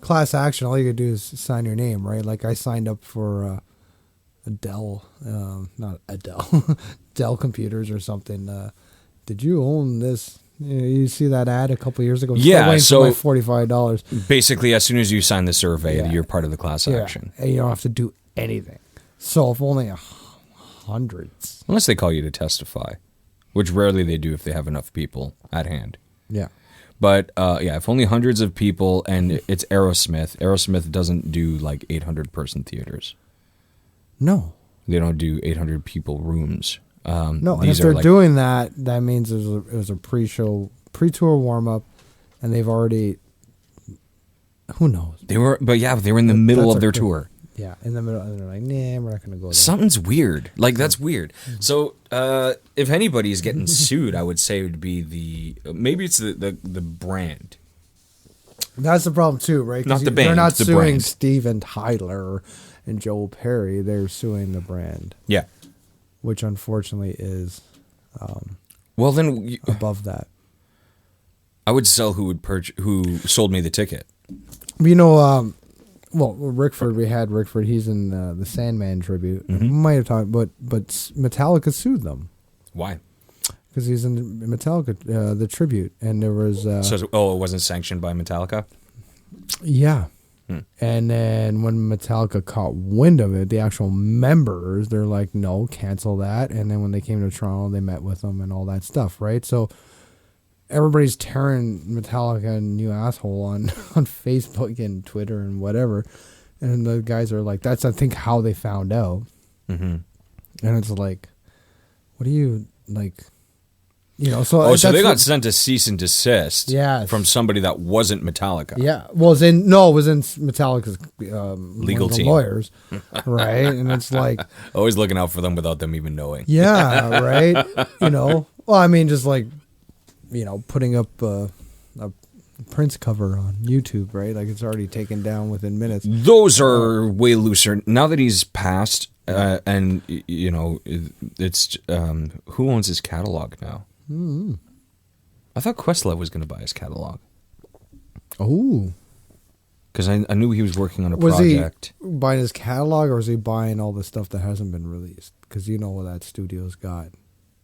class action, all you could do is sign your name, right? Like, I signed up for Dell computers or something. Did you own this? You see that ad a couple years ago? Yeah, so like $45. Basically, as soon as you sign the survey, you're part of the class action, and you don't have to do anything. So if only hundreds, unless they call you to testify, which rarely they do if they have enough people at hand. Yeah, but if only hundreds of people, and it's Aerosmith. Aerosmith doesn't do like 800-person theaters. No, they don't do 800 people rooms. No, and if they're doing that, that means it was a pre-tour warm-up, and they've already, who knows? They were in the middle of their tour. Yeah, in the middle, and they're like, nah, we're not going to go there. Something's weird. Like, that's weird. So, if anybody's getting sued, I would say it would be maybe it's the brand. That's the problem, too, right? Not the band, they're not the suing brand. Steven Tyler and Joel Perry. They're suing the brand. Yeah. Which unfortunately is above that. I would sell who sold me the ticket. Rickford, we had Rickford. He's in the Sandman tribute. Mm-hmm. We might have talked, but Metallica sued them. Why? Because he's in Metallica, the tribute, and there was. It wasn't sanctioned by Metallica. Yeah. And then when Metallica caught wind of it, the actual members, they're like, no, cancel that. And then when they came to Toronto, they met with them and all that stuff, right? So everybody's tearing Metallica a new asshole on Facebook and Twitter and whatever. And the guys are like, that's, I think, how they found out. Mm-hmm. And it's like, what do you like? You know, so Oh, so they got sent a cease and desist Yes. from somebody that wasn't Metallica. Yeah, well, it was in Metallica's Legal team. lawyers, right? And it's like, Always looking out for them without them even knowing. yeah, right. You know, well, I mean, just like, you know, putting up a Prince cover on YouTube, right? Like it's already taken down within minutes. Those are way looser now that he's passed, and you know, it's who owns his catalog now? Mm-hmm. I thought Questlove was going to buy his catalog. Oh, because I knew he was working on a was project. he buying his catalog, or was he buying all the stuff that hasn't been released? Because you know what that studio's got.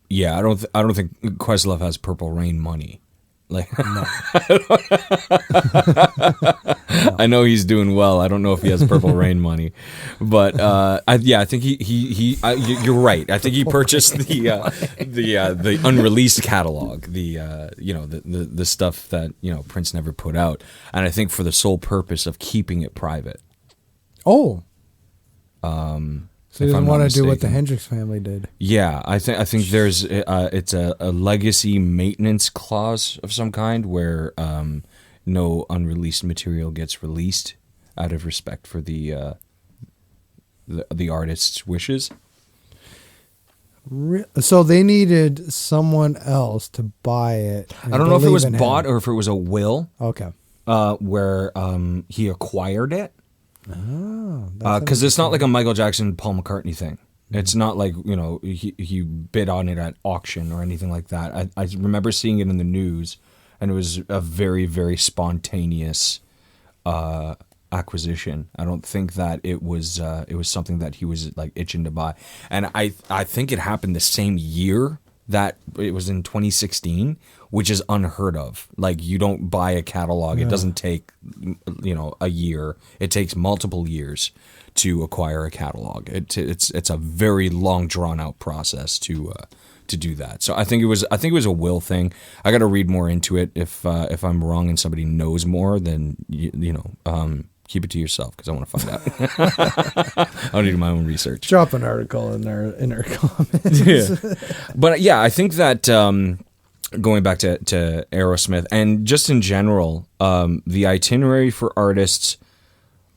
Yeah, I don't think Questlove has Purple Rain money. Like, No. I know he's doing well. I don't know if he has Purple Rain money, but I think you're right. I think he purchased the unreleased catalog, the stuff that Prince never put out, and I think for the sole purpose of keeping it private. Oh. So he doesn't want to do what the mistaken. Hendrix family did. Yeah, I think there's it's a legacy maintenance clause of some kind where no unreleased material gets released out of respect for the artist's wishes. So they needed someone else to buy it. I don't know if it was bought or if it was a will. Okay. Where he acquired it. Oh, because it's not like a Michael Jackson, Paul McCartney thing. It's not like he bid on it at auction or anything like that. I remember seeing it in the news, and it was a very, very spontaneous acquisition. I don't think that it was something that he was like itching to buy, and I think it happened the same year that it was in 2016, which is unheard of. Like, you don't buy a catalog. Yeah. It doesn't take, a year. It takes multiple years to acquire a catalog. It's a very long, drawn out process to do that. So I think it was a will thing. I got to read more into it. If I'm wrong and somebody knows more, then keep it to yourself, because I want to find out. I want to do my own research. Drop an article in our comments. Yeah. But yeah, I think that going back to Aerosmith and just in general, the itinerary for artists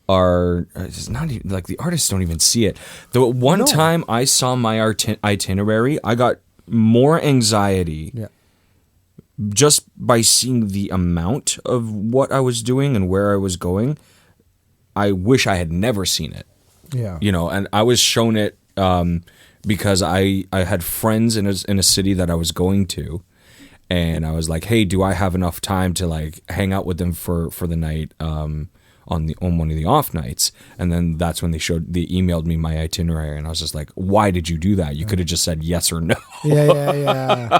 it's not even like the artists don't even see it. The one time I saw my itinerary, I got more anxiety just by seeing the amount of what I was doing and where I was going. I wish I had never seen it. Yeah. And I was shown it because I had friends in a city that I was going to, and I was like, hey, do I have enough time to like hang out with them for the night on one of the off nights? And then that's when they emailed me my itinerary, and I was just like, why did you do that? You could have just said yes or no. Yeah.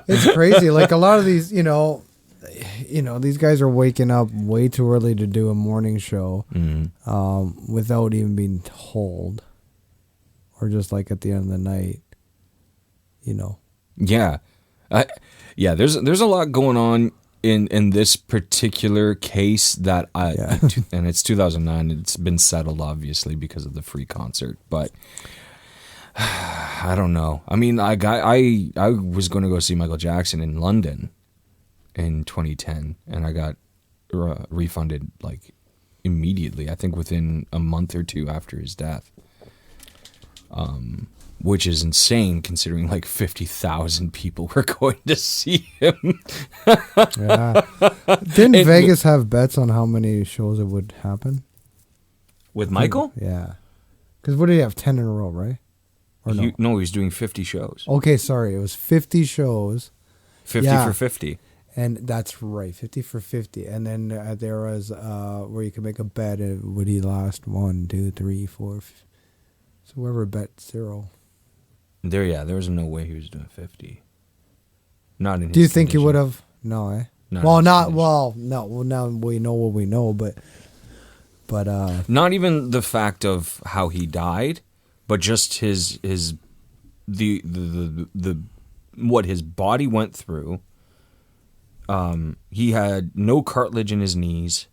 It's crazy. Like a lot of these, these guys are waking up way too early to do a morning show without even being told, or just like at the end of the night, Yeah. There's a lot going on in this particular case that and it's 2009. It's been settled, obviously, because of the free concert, but I don't know. I mean, I was going to go see Michael Jackson in London in 2010, and I got refunded like immediately. I think within a month or two after his death, which is insane considering like 50,000 people were going to see him. Yeah. Didn't Vegas have bets on how many shows it would happen with Michael? Yeah, because what did he have? 10 in a row, right? Or no? No, he was doing 50 shows. Okay, sorry, it was 50 shows. 50 for 50. And that's right, 50 for 50. And then there was where you could make a bet. Would he last 1, 2, 3, 4? So whoever bet 0. There was no way he was doing 50. Not in his Do you think condition. he would have? No, eh? Not well, in his not condition. well. No, well, now we know what we know, but not even the fact of how he died, but just the what his body went through. He had no cartilage in his knees.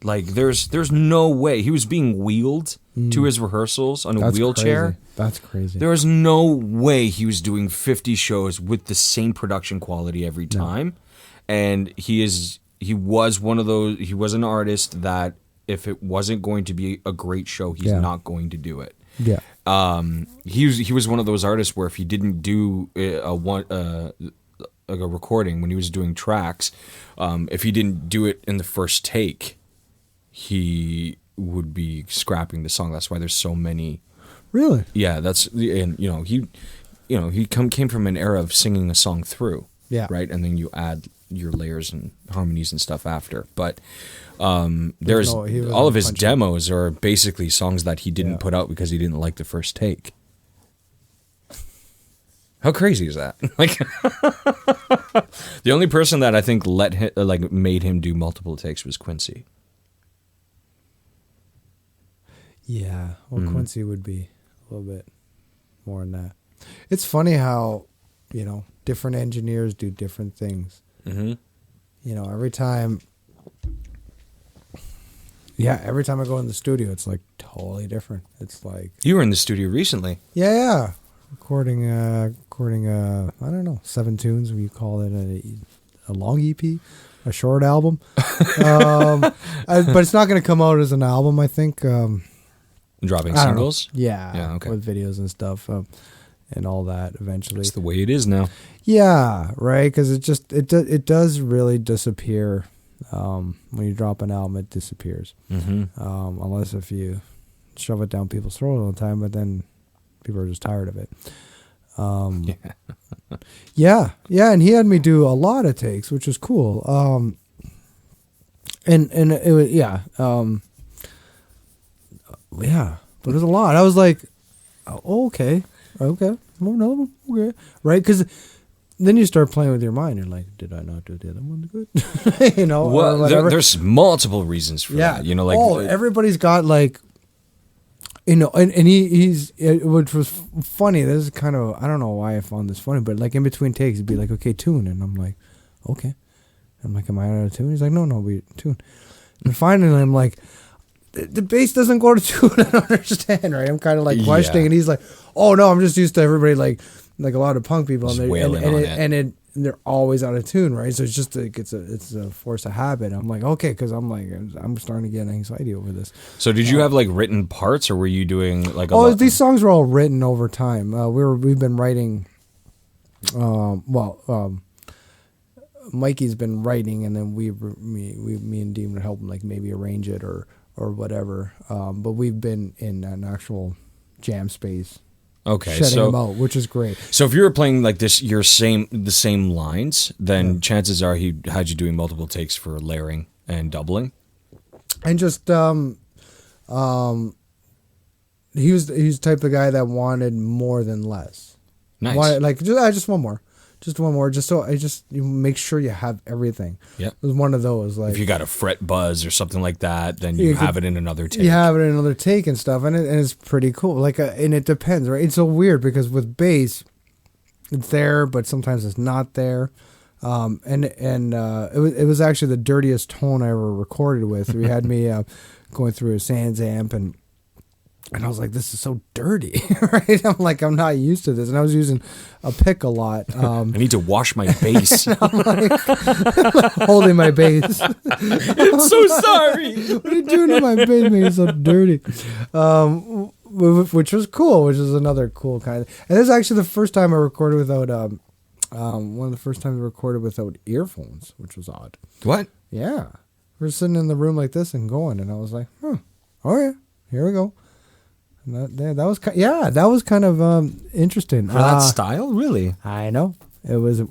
Like there's no way he was being wheeled to his rehearsals on a wheelchair. Crazy. That's crazy. There was no way he was doing 50 shows with the same production quality every time. And he was one of those. He was an artist that if it wasn't going to be a great show, he's not going to do it. Yeah. He was one of those artists where if he didn't do a recording when he was doing tracks, if he didn't do it in the first take, he would be scrapping the song. That's why there's so many. Really? Yeah, and he came from an era of singing a song through. Yeah. Right, and then you add your layers and harmonies and stuff after. But all of his demos are basically songs that he didn't put out because he didn't like the first take. How crazy is that? Like, the only person that I think made him do multiple takes was Quincy. Yeah, well, Quincy would be a little bit more than that. It's funny how, different engineers do different things. Mm-hmm. Every time I go in the studio, it's like totally different. It's like you were in the studio recently. Yeah. Recording, I don't know, 7 tunes. We call it a long EP, a short album. But it's not going to come out as an album, I think. Dropping singles? Yeah, okay. With videos and stuff and all that eventually. It's the way it is now. Yeah, right, because it does really disappear. When you drop an album, it disappears. Mm-hmm. Unless if you shove it down people's throat all the time, but then people are just tired of it. Yeah, and he had me do a lot of takes, which was cool. And it was but it was a lot. I was like, oh, okay, okay, right? Because then you start playing with your mind. You're like, did I not do the other one good? Well, there's multiple reasons for that. Everybody's got like. And which was funny. This is kind of, I don't know why I found this funny, but like in between takes, it'd be like, okay, tune. And I'm like, okay. I'm like, am I out of tune? He's like, no, we tune. And finally, I'm like, the bass doesn't go to tune. I don't understand, right? I'm kind of like questioning. And he's like, oh, no, I'm just used to everybody like a lot of punk people. And they're always out of tune, right? So it's just like it's a force of habit. I'm like, okay, because I'm starting to get anxiety over this. So did you have like written parts, or were you doing like? These songs were all written over time. We've been writing. Mikey's been writing, and then me and Dean would help him like maybe arrange it or whatever. But we've been in an actual jam space. Okay, shutting them out, which is great. So if you were playing like this, the same lines, then chances are he had you doing multiple takes for layering and doubling. And just he was the type of guy that wanted more than less. Nice. Wanted, just one more. Just one more, you make sure you have everything. Yeah, it was one of those. Like if you got a fret buzz or something like that, then you have it in another take. You have it in another take and stuff, and it's pretty cool. Like, and it depends, right? It's so weird because with bass, it's there, but sometimes it's not there. It was actually the dirtiest tone I ever recorded with. We had me going through a Sans amp and I was like, this is so dirty, right? I'm like, I'm not used to this. And I was using a pick a lot. I need to wash my bass. I'm like holding my bass. I'm so sorry. What are you doing to my bass? Making it so dirty. Which was cool, which is another cool kind of. And this is actually the first time I recorded without, one of the first times I recorded without earphones, which was odd. What? Yeah. We were sitting in the room like this and going, and I was like, oh yeah, here we go. And that was kind of interesting. For that style, really? I know. It was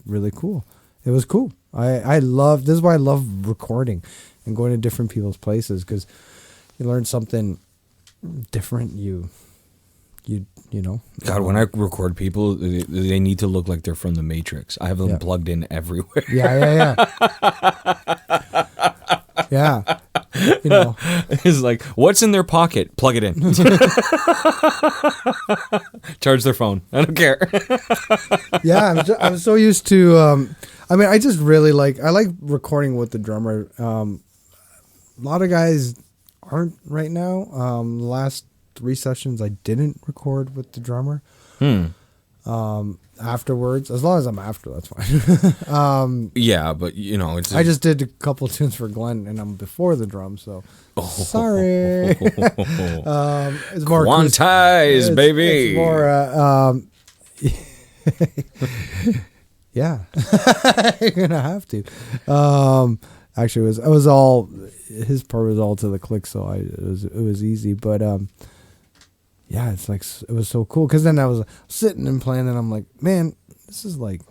really cool. It was cool. This is why I love recording and going to different people's places, because you learn something different. You know. God, when I record people, they need to look like they're from the Matrix. I have them plugged in everywhere. Yeah. Yeah. You know, it's like, what's in their pocket? Plug it in. Charge their phone. I don't care. Yeah, I'm so used to. I just really I like recording with the drummer. lot of guys aren't right now. The last 3 sessions I didn't record with the drummer. Afterwards, as long as I'm after, that's fine. Yeah, but you know, it's I just did a couple tunes for Glenn, and I'm before the drum, so sorry. It's more quantize, baby. It's more, yeah, you're gonna have to. Actually, it was all his part was all to the click, so it was easy, but yeah, it's like, it was so cool. Because then I was sitting and playing, and I'm like, man, this is like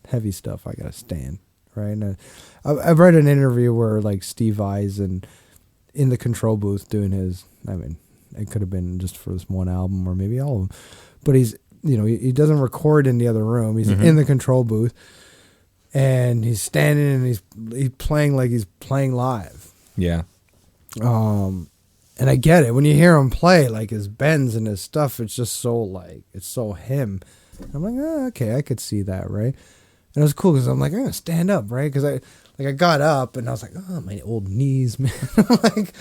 heavy stuff. I got to stand, right? And I've read an interview where like Steve Vai's in the control booth doing his, I mean, it could have been just for this one album or maybe all of them. But he's, you know, he doesn't record in the other room. He's in the control booth. And he's standing and he's playing like he's playing live. Yeah. And I get it. When you hear him play, like his bends and his stuff, it's just so like, it's so him. I'm like, oh, okay, I could see that, right? And it was cool because I'm like, I'm going to stand up, right? Because I got up and I was like, oh, my old knees, man. I'm like,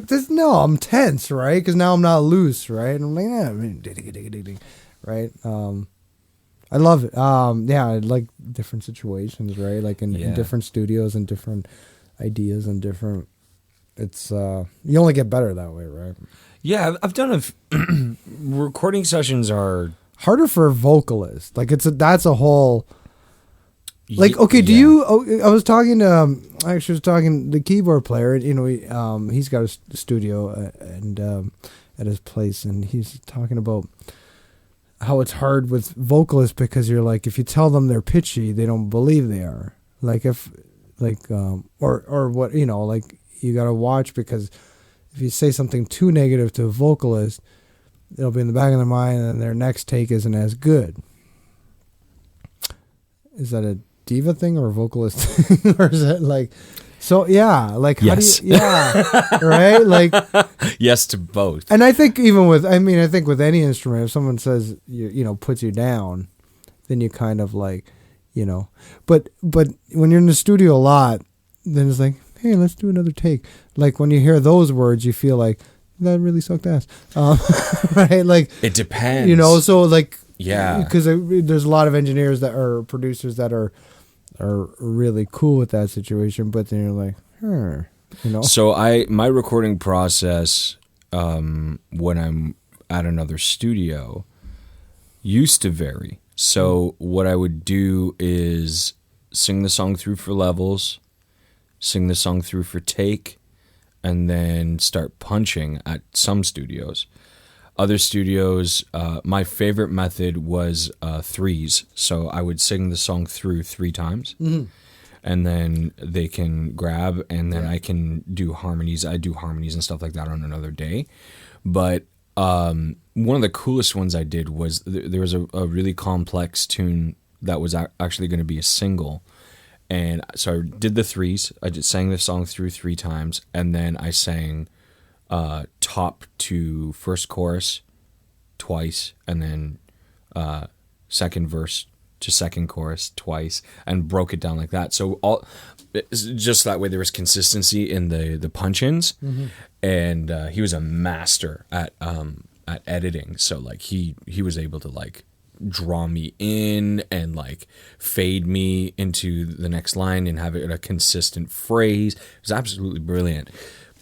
this, no, I'm tense, right? Because now I'm not loose, right? And I'm like, yeah, right? I love it. Yeah, I like different situations, right? Like in different studios and different ideas and different. It's you only get better that way, right? Yeah, I've done recording sessions are harder for a vocalist. Like that's a whole. Like, okay, do you? I was talking to the keyboard player. You know, he's got a studio and at his place, and he's talking about how it's hard with vocalists because you're like, if you tell them they're pitchy, they don't believe they are. Like or what, you know, like. You got to watch because if you say something too negative to a vocalist, it'll be in the back of their mind and their next take isn't as good. Is that a diva thing or a vocalist thing? Or is it like, so yeah, like, yes. How do you, yeah, right? Like, yes to both. And I think even with, I think with any instrument, if someone says, you know, puts you down, then you kind of like, you know, but when you're in the studio a lot, then it's like, hey, let's do another take. Like when you hear those words, you feel like that really sucked ass, right? Like it depends, you know. So like, yeah, because there's a lot of engineers that are producers that are really cool with that situation, but then you're like, you know. So my recording process, when I'm at another studio, used to vary. So what I would do is sing the song through for levels. Sing the song through for take, and then start punching at some studios. Other studios, my favorite method was threes. So I would sing the song through 3 times, and then they can grab, and then I can do harmonies. I do harmonies and stuff like that on another day. But one of the coolest ones I did was there was a really complex tune that was actually going to be a single. And so I did the threes. I just sang the song through 3 times, and then I sang top to first chorus twice, and then second verse to second chorus twice, and broke it down like that. So just that way there was consistency in the punch-ins, and he was a master at editing. So like he was able to like draw me in and like fade me into the next line and have it a consistent phrase. It was absolutely brilliant.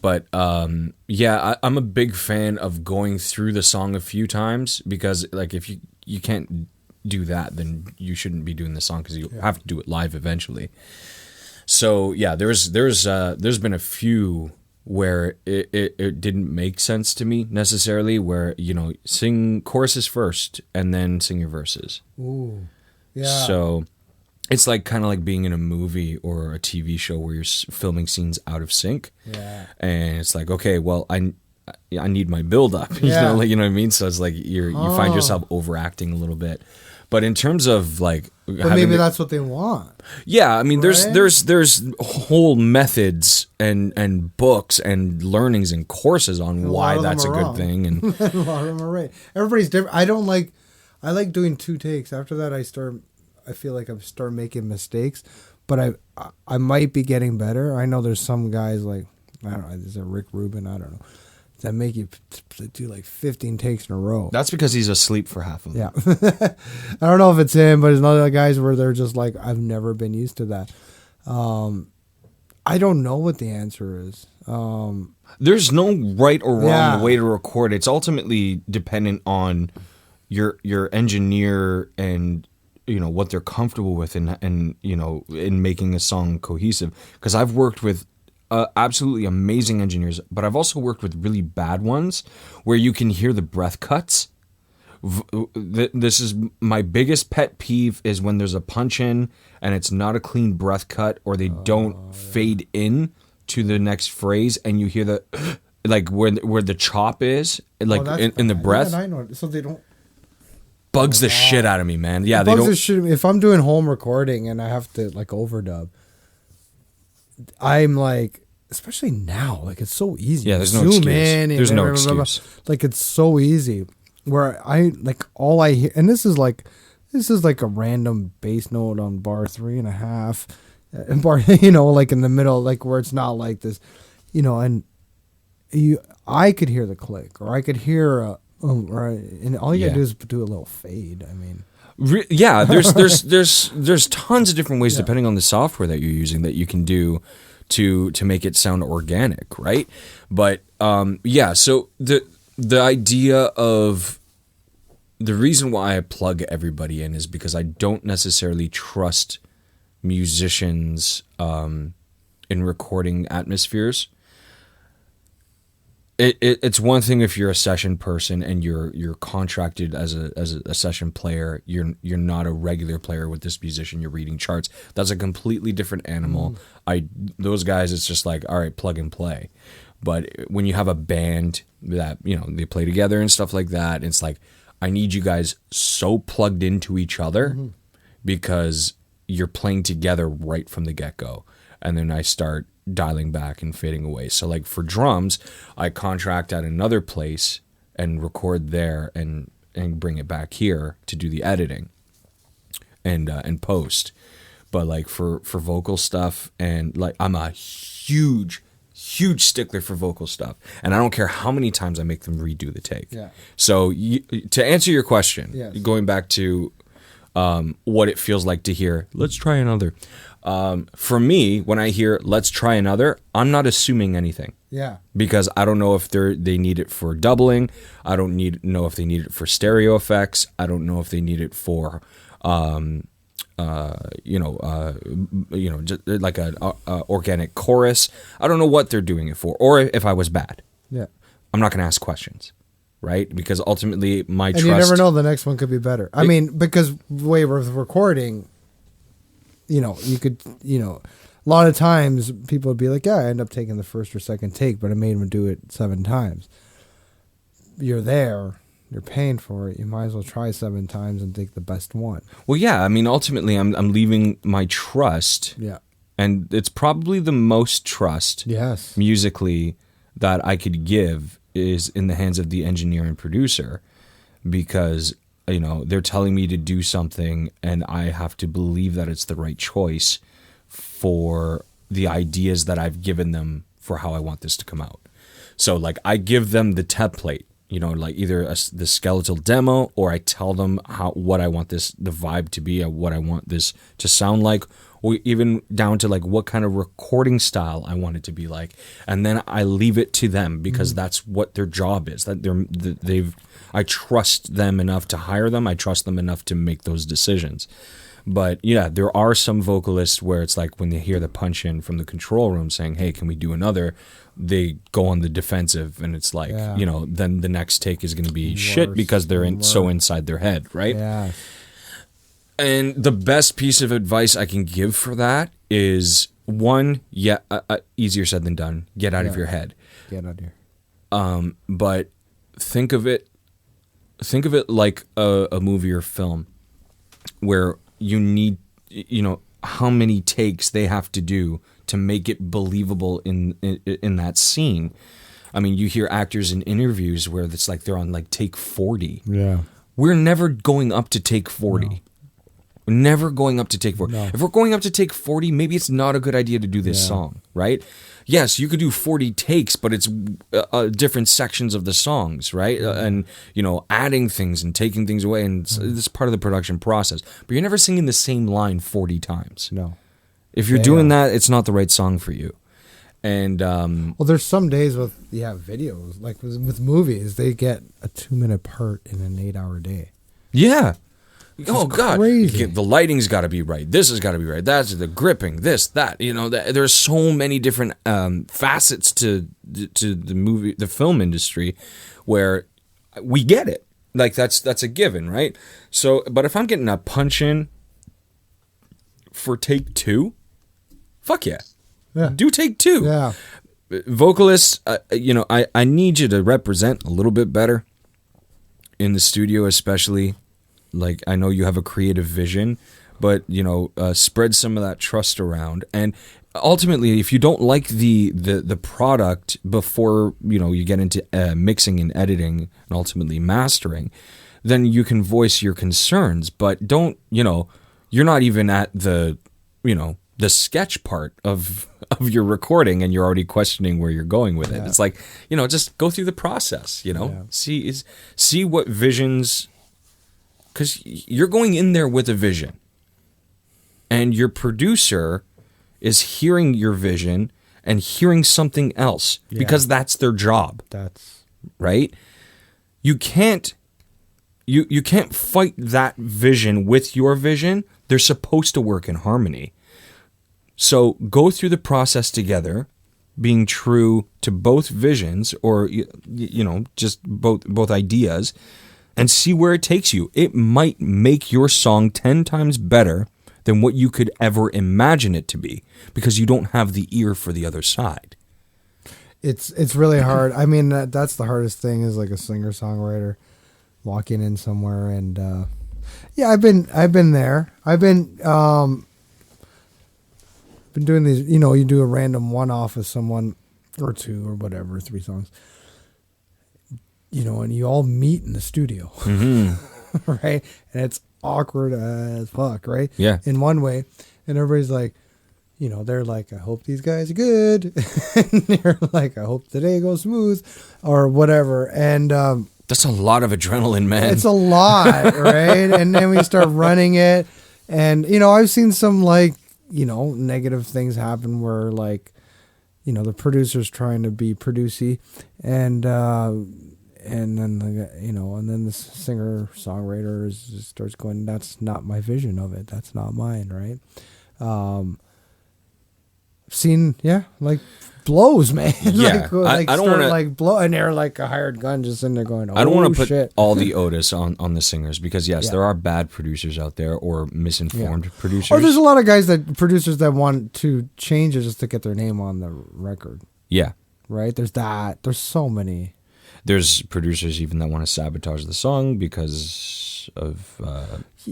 But I'm a big fan of going through the song a few times, because like if you can't do that, then you shouldn't be doing the song, because you have to do it live eventually. So yeah, there's been a few where it didn't make sense to me necessarily, where, you know, sing choruses first and then sing your verses. Ooh, yeah. So it's like kind of like being in a movie or a TV show where you're filming scenes out of sync. Yeah. And it's like, okay, well, I need my build up. You know what I mean? So it's like you find yourself overacting a little bit. But in terms of like, but maybe that's what they want. Yeah, I mean, right? there's whole methods and books and learnings and courses on why that's a good thing, and a lot of them are right. Everybody's different. I like doing 2 takes. After that, I feel like I start making mistakes, but I might be getting better. I know there's some guys like I don't know, is it Rick Rubin? I don't know. That make you do like 15 takes in a row. That's because he's asleep for half of them. Yeah. I don't know if it's him, but it's another guys where they're just like, I've never been used to that. I don't know what the answer is. There's no right or wrong way to record. It's ultimately dependent on your engineer and what they're comfortable with and in making a song cohesive. Because I've worked with absolutely amazing engineers, but I've also worked with really bad ones where you can hear the breath cuts. This is my biggest pet peeve, is when there's a punch in and it's not a clean breath cut, or they don't fade in to the next phrase, and you hear the like where the chop is, like in the breath. Yeah, I know. So they don't. Bugs the shit out of me, man. Yeah, they don't. If I'm doing home recording and I have to like overdub, I'm like, especially now, like it's so easy. Yeah, there's no excuse. There's no excuse. Like it's so easy. Where I like all I hear, and this is like a random bass note on bar 3.5, and bar like in the middle, like where it's not like this, and I could hear the click, or I could hear and all you gotta do is do a little fade. I mean. Yeah, there's tons of different ways depending on the software that you're using that you can do to make it sound organic, right? But so the idea of the reason why I plug everybody in is because I don't necessarily trust musicians in recording atmospheres. It's one thing if you're a session person and you're contracted as a session player. You're not a regular player with this musician. You're reading charts. That's a completely different animal. Those guys, it's just like, all right, plug and play. But when you have a band that they play together and stuff like that, it's like, I need you guys so plugged into each other because you're playing together right from the get-go. And then I start dialing back and fading away. So like for drums, I contract at another place and record there and bring it back here to do the editing and post. But like for vocal stuff, and like I'm a huge stickler for vocal stuff, and I don't care how many times I make them redo the take. Yeah. So to answer your question, going back to what it feels like to hear, let's try another. For me, when I hear let's try another, I'm not assuming anything. Yeah. Because I don't know if they need it for doubling. I don't know if they need it for stereo effects. I don't know if they need it for just like a organic chorus. I don't know what they're doing it for, or if I was bad. Yeah. I'm not going to ask questions, right? Because ultimately my and trust... you never know, the next one could be better. I mean, because the way we're recording, you could, a lot of times people would be like, yeah, I end up taking the first or second take, but I made them do it 7 times. You're there. You're paying for it. You might as well try 7 times and take the best one. Well, yeah. I mean, ultimately, I'm leaving my trust. Yeah. And it's probably the most trust musically that I could give is in the hands of the engineer and producer, because, they're telling me to do something and I have to believe that it's the right choice for the ideas that I've given them for how I want this to come out. So like I give them the template, like either the skeletal demo, or I tell them what I want the vibe to be, what I want this to sound like, or even down to like what kind of recording style I want it to be like. And then I leave it to them because that's what their job is. That I trust them enough to hire them. I trust them enough to make those decisions. But yeah, there are some vocalists where it's like when they hear the punch in from the control room saying, hey, can we do another? They go on the defensive, and it's like, then the next take is going to be shit because they're so inside their head, right? Yeah. And the best piece of advice I can give for that is one, easier said than done. Get out of your head. Get out of here. But think of it like a movie or film where you need, how many takes they have to do to make it believable in that scene. I mean, you hear actors in interviews where it's like they're on like take 40. Yeah. We're never going up to take 40. No. Never going up to take 40. No. If we're going up to take 40, maybe it's not a good idea to do this song, right? Yes, you could do 40 takes, but it's different sections of the songs, right? And, adding things and taking things away, and this is part of the production process. But you're never singing the same line 40 times. No. If you're doing that, it's not the right song for you. And well, there's some days with videos, like with movies, they get a 2-minute part in an 8-hour day. Yeah. Oh God! Crazy. The lighting's got to be right. This has got to be right. That's the gripping. This, that. There's so many different facets to the film industry, where we get it. Like that's a given, right? So, but if I'm getting a punch in for take 2, fuck yeah, do take 2. Yeah. Vocalists, I need you to represent a little bit better in the studio, especially. Like, I know you have a creative vision, but, spread some of that trust around. And ultimately, if you don't like the product before, you get into mixing and editing and ultimately mastering, then you can voice your concerns. But don't, you're not even at the sketch part of your recording, and you're already questioning where you're going with it. It's like, just go through the process, see what visions... Because you're going in there with a vision, and your producer is hearing your vision and hearing something else because that's their job. That's right. You can't fight that vision with your vision. They're supposed to work in harmony. So go through the process together, being true to both visions, or just both ideas. And see where it takes you. It might make your song 10 times better than what you could ever imagine it to be, because you don't have the ear for the other side. It's really hard. I mean, that's the hardest thing, is like a singer-songwriter walking in somewhere, and I've been there. I've been doing these. You do a random one-off with someone, or 2 or whatever, 3 songs. And you all meet in the studio, right? And it's awkward as fuck, right? Yeah. In one way. And everybody's like, they're like, I hope these guys are good. And you're like, I hope the day goes smooth, or whatever. And that's a lot of adrenaline, man. It's a lot, right? And then we start running it. And, I've seen some, negative things happen where, the producer's trying to be producey, and then and then the singer songwriter starts going, that's not my vision of it. That's not mine, right? Seen blows, man. Yeah, I don't want to blow, and they're like a hired gun just in there going. I don't want to put all the onus on the singers, because there are bad producers out there, or misinformed producers. Or there's a lot of producers that want to change it just to get their name on the record. Yeah, right. There's that. There's so many. There's producers even that want to sabotage the song because of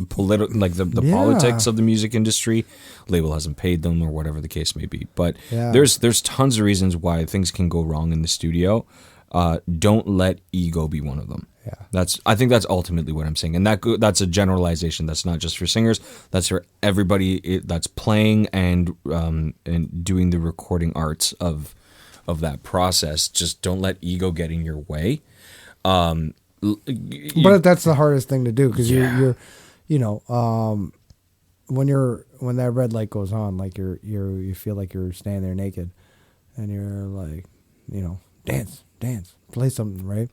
political, like the politics of the music industry. Label hasn't paid them, or whatever the case may be. But there's tons of reasons why things can go wrong in the studio. Don't let ego be one of them. Yeah, I think that's ultimately what I'm saying, and that's a generalization. That's not just for singers. That's for everybody that's playing and doing the recording arts of that process. Just don't let ego get in your way. But that's the hardest thing to do, because you're when that red light goes on, like you feel like you're standing there naked, and you're like, dance, play something, right?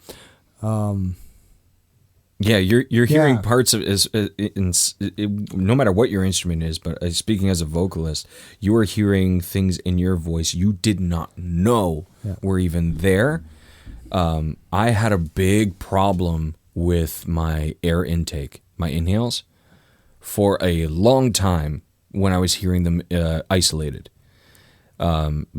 You're hearing parts of no matter what your instrument is, but speaking as a vocalist, you are hearing things in your voice you did not know were even there. I had a big problem with my air intake, my inhales, for a long time when I was hearing them isolated.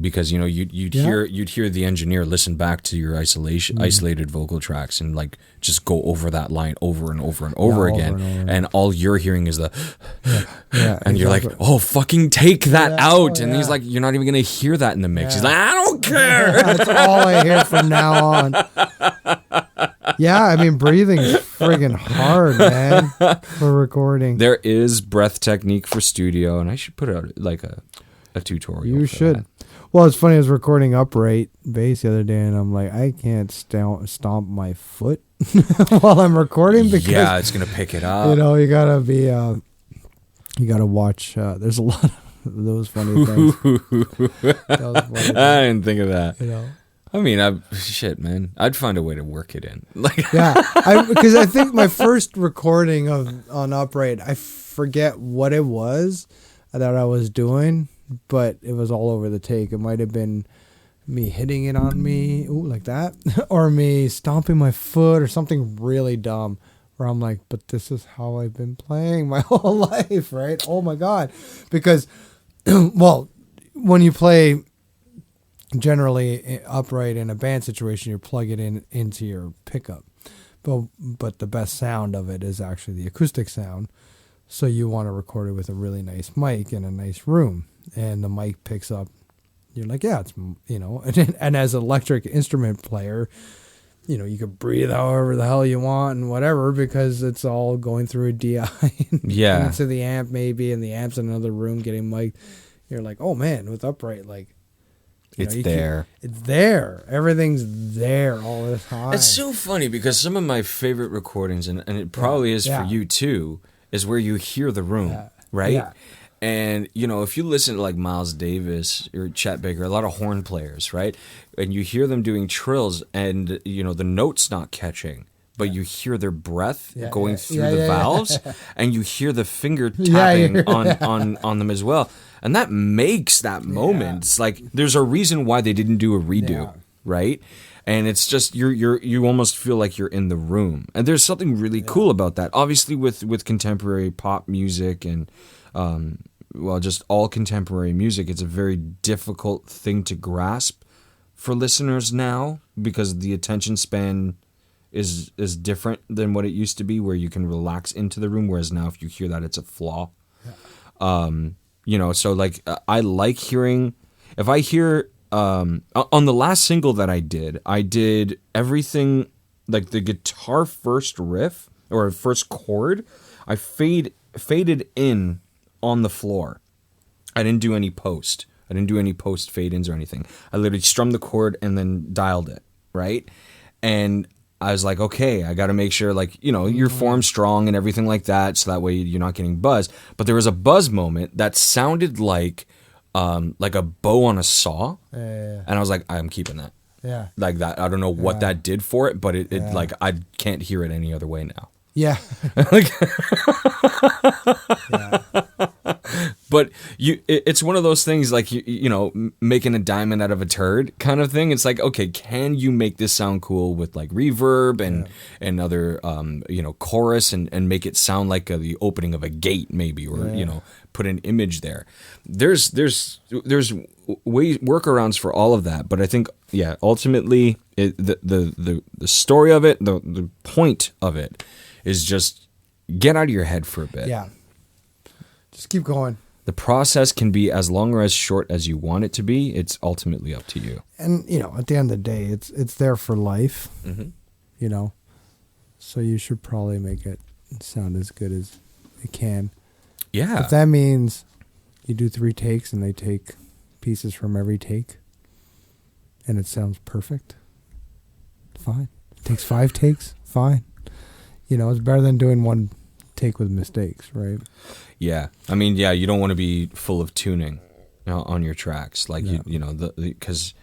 Because you'd hear the engineer listen back to your isolated vocal tracks and like just go over that line over and over and over again, and all you're hearing is the and you're like, oh, fucking take that out. And he's like, you're not even gonna hear that in the mix. He's like, I don't care. That's all I hear from now on. Yeah, I mean, breathing's friggin' hard, man, for recording. There is breath technique for studio, and I should put out like a tutorial. You for should. that. Well, it's funny. I was recording upright bass the other day, and I'm like, I can't stomp my foot while I'm recording because it's gonna pick it up. you know you gotta be you gotta watch. There's a lot of those funny things. I didn't think of that. You know. I mean, man. I'd find a way to work it in. Like, Yeah, because I think my first recording on upright, I forget what it was that I was doing, but it was all over the take. It might have been me hitting it on me, like that, or me stomping my foot, or something really dumb. Where I'm like, but this is how I've been playing my whole life, right? Oh my God, because, well, when you play generally upright in a band situation, you plug it into your pickup, but the best sound of it is actually the acoustic sound. So you want to record it with a really nice mic in a nice room, and the mic picks up. You're like, yeah, it's, you know, and as an electric instrument player, you know, you can breathe however the hell you want and whatever, because it's all going through a DI. Yeah. Into the amp maybe, and the amp's in another room getting mic. You're like, oh man, with upright, like, it's there. It's there. Everything's there all the time. It's so funny because some of my favorite recordings, and it probably is for you too, is where you hear the room, right? Yeah. And, you know, if you listen to like Miles Davis or Chet Baker, a lot of horn players, right? And you hear them doing trills and, you know, the note's not catching, but you hear their breath going through the valves and you hear the finger tapping on them as well. And that makes that moment. It's like there's a reason why they didn't do a redo, right? And it's just you almost feel like you're in the room. And there's something really cool about that. Obviously with contemporary pop music and just all contemporary music, it's a very difficult thing to grasp for listeners now because the attention span is different than what it used to be, where you can relax into the room, whereas now if you hear that, it's a flaw. You know, so like I like hearing, if I hear on the last single that I did everything, like the guitar first riff or first chord, I faded in on the floor. I didn't do any post. I didn't do any post fade-ins or anything. I literally strummed the chord and then dialed it, right? And I was like, okay, I got to make sure, like, you know, your form's strong and everything like that, so that way you're not getting buzz. But there was a buzz moment that sounded like a bow on a saw, and I was like, I'm keeping that. Yeah. Like that. I don't know what that did for it, but it like I can't hear it any other way now. Yeah. But it's one of those things like, you know, making a diamond out of a turd kind of thing. It's like, okay, can you make this sound cool with like reverb and other, you know, chorus and make it sound like the opening of a gate maybe, or, you know, put an image there. There's workarounds for all of that. But I think, ultimately the story of it, the point of it is just get out of your head for a bit. Yeah. Just keep going. The process can be as long or as short as you want it to be. It's ultimately up to you. And, you know, at the end of the day, it's there for life, you know, so you should probably make it sound as good as it can. Yeah. If that means you do 3 takes and they take pieces from every take and it sounds perfect, fine. It takes 5 takes, fine. You know, it's better than doing 1 take with mistakes, right? Yeah. I mean, you don't want to be full of tuning on your tracks. Like, you know, because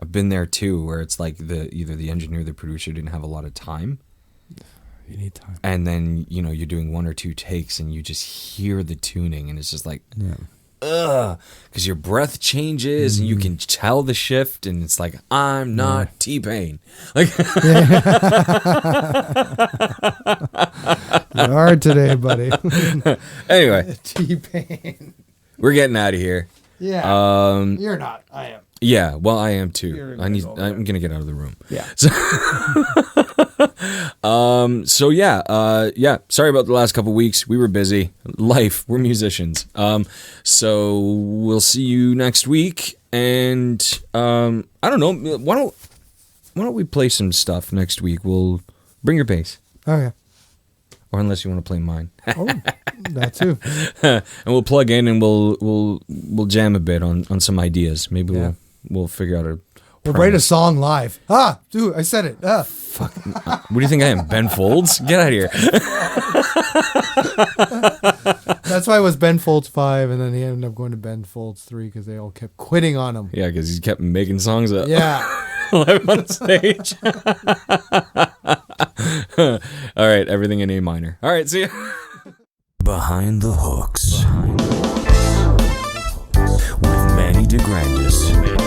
I've been there too, where it's like either the engineer or the producer didn't have a lot of time. You need time. And then, you know, you're doing 1 or 2 takes and you just hear the tuning and it's just like, because your breath changes and you can tell the shift and it's like, I'm not T-Pain. Like, you are today, buddy. Anyway, T-Pain. We're getting out of here. Yeah. You're not. I am. Yeah, well, I am too. I'm gonna get out of the room. Yeah. So, sorry about the last couple weeks. We were busy. Life. We're musicians. So we'll see you next week. And I don't know. Why don't we play some stuff next week? We'll Bring your bass, Okay. or unless you want to play mine, Oh, that too. and we'll plug in and we'll jam a bit on some ideas. Maybe Yeah. we'll figure out a. We'll write a song live. Ah, dude, I said it. Ah. What do you think I am, Ben Folds? Get out of here. That's why it was Ben Folds 5, and then he ended up going to Ben Folds 3 because they all kept quitting on him. Yeah, because he kept making songs up. Yeah. Live on stage. All right, everything in A minor. All right, see ya. Behind the Hooks with Manny DeGrandis.